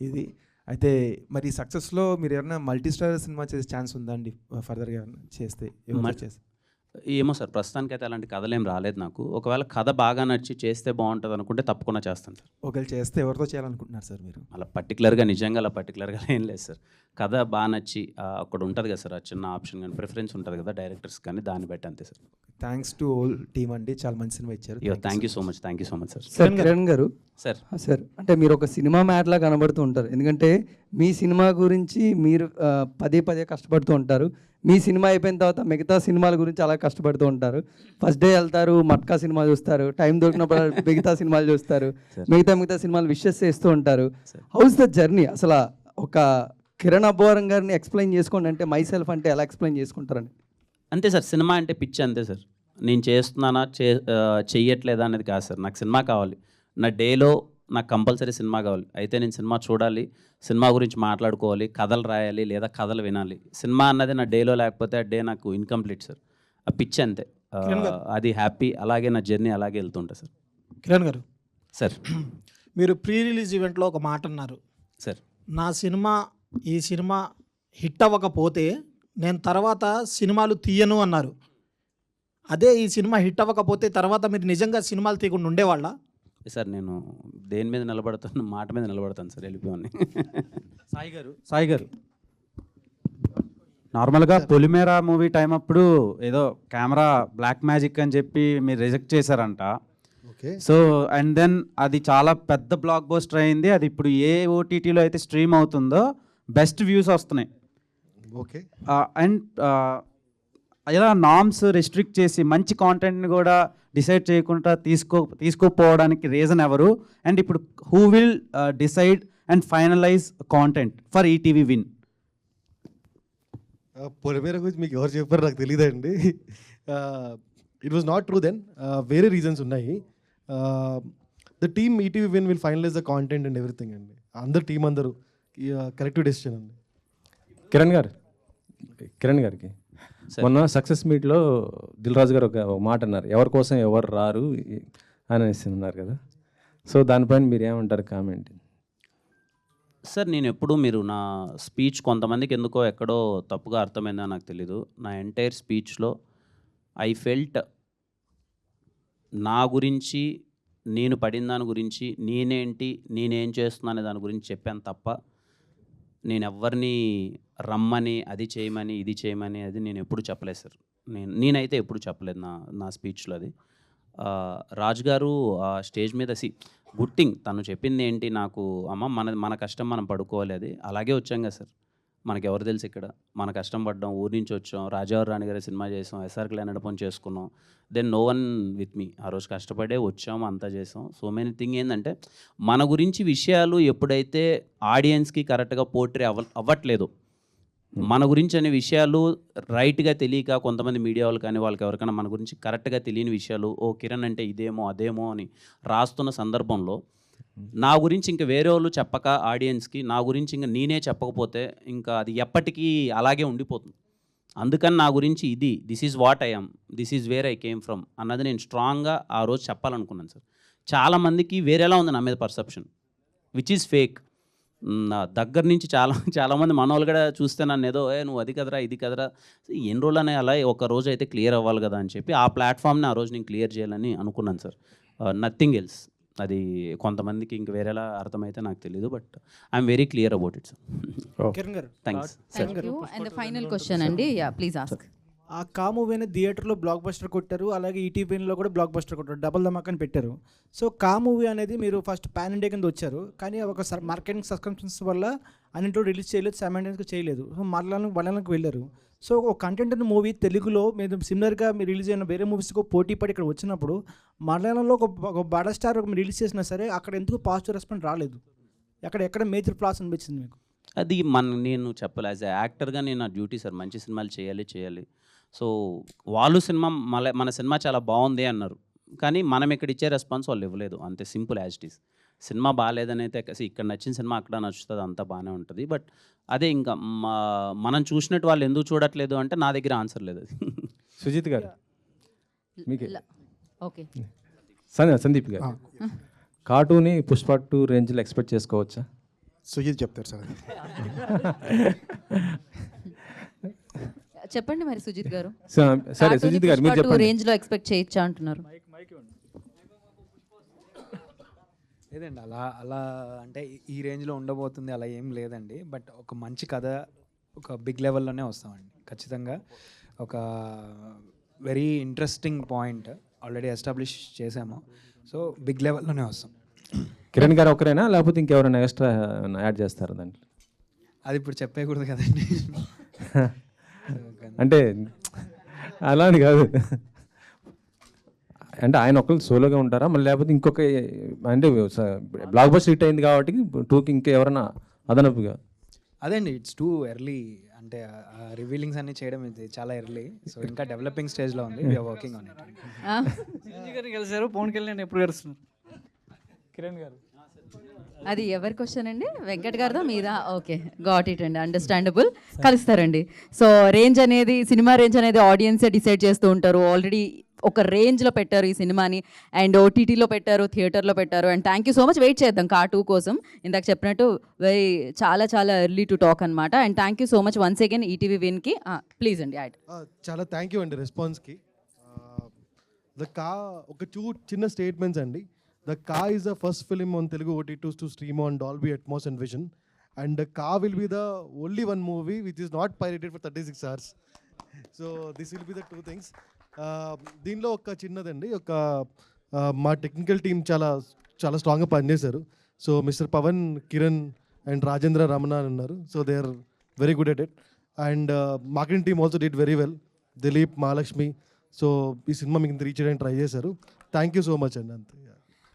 ఇది. అయితే మరి ఈ సక్సెస్లో మీరు ఏమైనా మల్టీ స్టార్ సినిమా చేసే ఛాన్స్ ఉందా అండి ఫర్దర్గా చేస్తే? ఏమో సార్, ప్రస్తుతానికైతే అలాంటి కథలు ఏం రాలేదు నాకు. ఒకవేళ కథ బాగా నచ్చి చేస్తే బాగుంటుంది అనుకుంటే తప్పకుండా చేస్తాను సార్. ఒకవేళ చేస్తే ఎవరితో చేయాలనుకుంటున్నారు సార్ మీరు? అలా పర్టికులర్గా ఏం లేదు సార్. కథ బాగా నచ్చి అక్కడ ఉంటుంది కదా సార్, ఆ చిన్న ఆప్షన్ కానీ ప్రిఫరెన్స్ ఉంటుంది కదా డైరెక్టర్స్ కానీ, దాన్ని బట్టి అంతే sir. Thanks to whole team అండి, చాలా మంచి సినిమా ఇచ్చారు. Thank you so much sir. Sir Kiran గారు సార్, అంటే మీరు ఒక సినిమా మ్యాట్లా కనబడుతూ ఉంటారు, ఎందుకంటే మీ సినిమా గురించి మీరు పదే కష్టపడుతూ ఉంటారు. మీ సినిమా అయిపోయిన తర్వాత మిగతా సినిమాల గురించి అలా కష్టపడుతూ ఉంటారు. ఫస్ట్ డే వెళ్తారు, మట్కా సినిమా చూస్తారు, టైం దొరికినప్పుడు మిగతా సినిమాలు చూస్తారు, మిగతా సినిమాలు విషెస్ చేస్తూ ఉంటారు. House the journey? అసలు ఒక కిరణ్ అబ్బవరం గారిని ఎక్స్ప్లెయిన్ చేసుకోండి అంటే, మై సెల్ఫ్ అంటే ఎలా ఎక్స్ప్లెయిన్ చేసుకుంటారండి? అంతే సార్, సినిమా అంటే పిచ్చి అంతే సార్. నేను చేస్తున్నానా చెయ్యట్లేదా అనేది కాదు సార్, నాకు సినిమా కావాలి. నా డేలో నాకు కంపల్సరీ సినిమా కావాలి, అయితే నేను సినిమా చూడాలి, సినిమా గురించి మాట్లాడుకోవాలి, కథలు రాయాలి లేదా కథలు వినాలి. సినిమా అన్నది నా డేలో లేకపోతే ఆ డే నాకు ఇన్కంప్లీట్ సార్. ఆ పిచ్ అంతే. అది హ్యాపీ, అలాగే నా జర్నీ అలాగే వెళ్తుంటా సార్. కిరణ్ గారు సార్, మీరు ప్రీ రిలీజ్ ఈవెంట్లో ఒక మాట అన్నారు సార్, ఈ సినిమా హిట్ అవ్వకపోతే నేను తర్వాత సినిమాలు తీయను అన్నారు. అదే ఈ సినిమా హిట్ అవ్వకపోతే తర్వాత మీరు నిజంగా సినిమాలు తీయకుండా ఉండేవాళ్ళ? సార్ నేను దేని మీద నిలబడతాను, మాట మీద నిలబడతాను సార్, వెళ్ళిపోయి. సాయి గారు నార్మల్గా పొలిమేర మూవీ టైం అప్పుడు ఏదో కెమెరా బ్లాక్ మ్యాజిక్ అని చెప్పి మీరు రిజెక్ట్ చేశారంట. సో అండ్ దెన్ అది చాలా పెద్ద బ్లాక్ బస్టర్ అయింది. అది ఇప్పుడు ఏ ఓటీటీలో అయితే స్ట్రీమ్ అవుతుందో బెస్ట్ వ్యూస్ వస్తున్నాయి. ఓకే. అండ్ ఇలా నామ్స్ రెస్ట్రిక్ట్ చేసి మంచి కాంటెంట్ని కూడా డిసైడ్ చేయకుండా తీసుకోపోవడానికి రీజన్ ఎవరు? అండ్ ఇప్పుడు who will decide and finalise content for ETV Win? Polimera గురించి మీకు ఎవరు చెప్పారు నాకు తెలియదండి. It was not true then. వేరే రీజన్స్ ఉన్నాయి. The team ETV Win will finalise the content and everything అండి. అందరు టీం అందరూ కరెక్టివ్ డెసిషన్ అండి. కిరణ్ గారికి మొన్న సక్సెస్ మీట్లో దిల్ రాజు గారు ఒక మాట అన్నారు, ఎవరి కోసం ఎవరు రారు అనేసి అన్నారు కదా. సో దానిపైన మీరు ఏమంటారు కామెంట్? సార్ నేను ఎప్పుడు, మీరు నా స్పీచ్ కొంతమందికి ఎందుకో ఎక్కడో తప్పుగా అర్థమైందో నాకు తెలీదు. నా ఎంటైర్ స్పీచ్లో ఐ ఫెల్ట్ నా గురించి, నేను పడిన దాని గురించి, నేనేంటి, నేనేం చేస్తున్నాను దాని గురించి చెప్పాను తప్ప నేను ఎవరిని రమ్మని అది చేయమని ఇది చేయమని అది నేను ఎప్పుడు చెప్పలేదు సార్. నేనైతే ఎప్పుడు చెప్పలేదు నా స్పీచ్లో అది. రాజు గారు స్టేజ్ మీద గుడ్ థింగ్ తను చెప్పింది ఏంటి, నాకు అమ్మ మన కష్టం మనం పడుకోవాలి, అది అలాగే వచ్చాం కదా సార్. మనకి ఎవరు తెలుసు ఇక్కడ, మన కష్టం పడ్డాం, ఊరి నుంచి వచ్చాం, రాజావారి రాణి గారి సినిమా చేసాం, ఎస్ఆర్ క్లానడపం చేసుకున్నాం, then no one with me. ఆ రోజు కష్టపడే వచ్చాము, అంతా చేసాం. సో మెనీ థింగ్ ఏంటంటే మన గురించి విషయాలు ఎప్పుడైతే ఆడియన్స్కి కరెక్ట్గా పోర్ట్రే అవ్వట్లేదు, మన గురించి అనే విషయాలు రైట్గా తెలియక కొంతమంది మీడియా వాళ్ళు కానీ వాళ్ళకి ఎవరికైనా మన గురించి కరెక్ట్గా తెలియని విషయాలు, ఓ కిరణ్ అంటే ఇదేమో అదేమో అని రాస్తున్న సందర్భంలో నా గురించి ఇంకా వేరే వాళ్ళు చెప్పక ఆడియన్స్కి, నా గురించి ఇంకా నేనే చెప్పకపోతే ఇంకా అది ఎప్పటికీ అలాగే ఉండిపోతుంది. అందుకని నా గురించి ఇది, this is what I am, this is where I came from అన్నది నేను స్ట్రాంగ్గా ఆ రోజు చెప్పాలనుకున్నాను సార్. చాలామందికి వేరేలా ఉంది నా మీద పర్సెప్షన్, విచ్ ఈజ్ ఫేక్. నా దగ్గర నుంచి చాలామంది మనోళ్ళు కూడా చూస్తే నన్ను ఏదో నువ్వు అది కదరా ఇది కదరా, ఎన్ని రోజులు అనే అలా ఒక రోజు అయితే క్లియర్ అవ్వాలి కదా అని చెప్పి ఆ ప్లాట్ఫామ్ని ఆ రోజు నేను క్లియర్ చేయాలని అనుకున్నాను సార్. Nothing else. అది కొంతమందికి ఇంక వేరేలా అర్థమైతే నాకు తెలీదు, but I'm very clear about it sir. Thanks. And final question అండి, ప్లీజ్ ఆస్క్. ఆ కా మూవీ అనేది థియేటర్లో బ్లాక్ బస్టర్ కొట్టారు, అలాగే ఈటీవీలో కూడా బ్లాక్ బస్టర్ కొట్టారు, డబల్ ధమాకా అని పెట్టారు. సో కా మూవీ అనేది మీరు ఫస్ట్ పాన్ ఇండియా కింద వచ్చారు, కానీ ఒక మార్కెటింగ్ సబ్స్క్రిప్షన్స్ వల్ల అన్నింటిలో రిలీజ్ చేయలేదు, సైమల్టేనియస్గా చేయలేదు. సో మలయాళంకి వెళ్ళారు. సో ఒక కంటెంట్ మూవీ తెలుగులో మీరు సిమిలర్గా మీరు రిలీజ్ అయిన వేరే మూవీస్కి పోటీ పడి ఇక్కడ వచ్చినప్పుడు మలయాళంలో ఒక బడా స్టార్ మీరు రిలీజ్ చేసినా సరే అక్కడ ఎందుకు పాజిటివ్ రెస్పాన్స్ రాలేదు? ఎక్కడ మేజర్ ప్లాస్ అనిపించింది మీకు? అది నేను చెప్పలే, యాజ్ ఎ యాక్టర్గా నేను నా డ్యూటీ సార్, మంచి సినిమాలు చేయాలి. సో వాళ్ళు మన సినిమా చాలా బాగుంది అన్నారు, కానీ మనం ఇక్కడ ఇచ్చే రెస్పాన్స్ వాళ్ళు ఇవ్వలేదు, అంతే simple as it is. Cinema బాగాలేదని అయితే ఇక్కడ నచ్చిన సినిమా అక్కడ నచ్చుతుంది, అంతా బాగానే ఉంటుంది. బట్ అదే ఇంకా మనం చూసినట్టు వాళ్ళు ఎందుకు చూడట్లేదు అంటే నా దగ్గర ఆన్సర్ లేదు. అది సుజిత్ గారు మీకు ఓకే, సందీప్ గారు కార్టూన్ని పుష్ప 2 రేంజ్లో ఎక్స్పెక్ట్ చేసుకోవచ్చా? సుజిత్ చెప్తారు సార్. చెప్పండి మరి సుజిత్ గారు. సరే సుజిత్ గారు మీరు చెప్పండి. రేంజ్ లో ఎక్స్పెక్ట్ చేయొచ్చా అంటున్నారు. లేదండి, అలా అంటే ఈ రేంజ్లో ఉండబోతుంది అలా ఏం లేదండి. బట్ ఒక మంచి కథ ఒక బిగ్ లెవెల్లోనే వస్తామండి ఖచ్చితంగా. ఒక very interesting point already establish చేసాము, సో బిగ్ లెవెల్లోనే వస్తాం. కిరణ్ గారు ఒకరేనా లేకపోతే ఇంకెవరైనా ఎక్స్ట్రా యాడ్ చేస్తారా దాంట్లో? అది ఇప్పుడు చెప్పేయకూడదు కదండి. అంటే అలా అని కాదు, అంటే ఆయన ఒకళ్ళు సోలోగా ఉంటారా మళ్ళీ లేకపోతే ఇంకొక, అంటే బ్లాక్ బస్టర్ హిట్ అయింది కాబట్టి 2కి ఇంకా ఎవరైనా అదనపుగా? అదేండి, ఇట్స్ టూ ఎర్లీ, అంటే రివీలింగ్స్ అన్ని చేయడం ఇది చాలా ఎర్లీ, సో ఇంకా డెవలపింగ్ స్టేజ్లో ఉంది. We are working on it. కలిసారు, పవన్ కళ్యాణ్ ఎప్పుడు కలుస్తున్నారు? కిరణ్ గారు అది ఎవరి క్వశ్చన్ అండి? వెంకట్ గారిదా మీదా? ఓకే, గాట్ ఇట్ అండి, అండర్స్టాండబుల్. కలుస్తారండి. సో రేంజ్ అనేది, సినిమా రేంజ్ అనేది ఆడియన్సే డిసైడ్ చేస్తూ ఉంటారు. ఆల్రెడీ ఒక రేంజ్లో పెట్టారు ఈ సినిమాని, అండ్ ఓటీటీలో పెట్టారు, థియేటర్లో పెట్టారు. And thank you so much. Wait చేద్దాం కా 2 కోసం. ఇందాక చెప్పినట్టు చాలా చాలా ఎర్లీ టు టాక్ అనమాట. And thank you so much once again ETV విన్కి. ప్లీజ్ అండి యాడ్. చాలా థ్యాంక్ యూ అండి రెస్పాన్స్కి. ఒక చిన్న స్టేట్మెంట్స్ అండి. The Ka is the first film on Telugu OTTs to stream on Dolby Atmos and Vision, and the కా will be the only one movie which is not pirated for 36 hours. So this will be the 2 things. దీనిలో ఒక చిన్నదండి, మా technical team చాలా చాలా స్ట్రాంగ్గా పనిచేశారు. So mister Pawan, Kiran and Rajendra Ramana అని ఉన్నారు. So they are very good at it. And marketing team also did very well. Dilip, Mahalakshmi. So ఈ సినిమా మీకు రీచ్ చేయడానికి ట్రై చేశారు. థ్యాంక్ యూ సో మచ్ అండి. అంతే.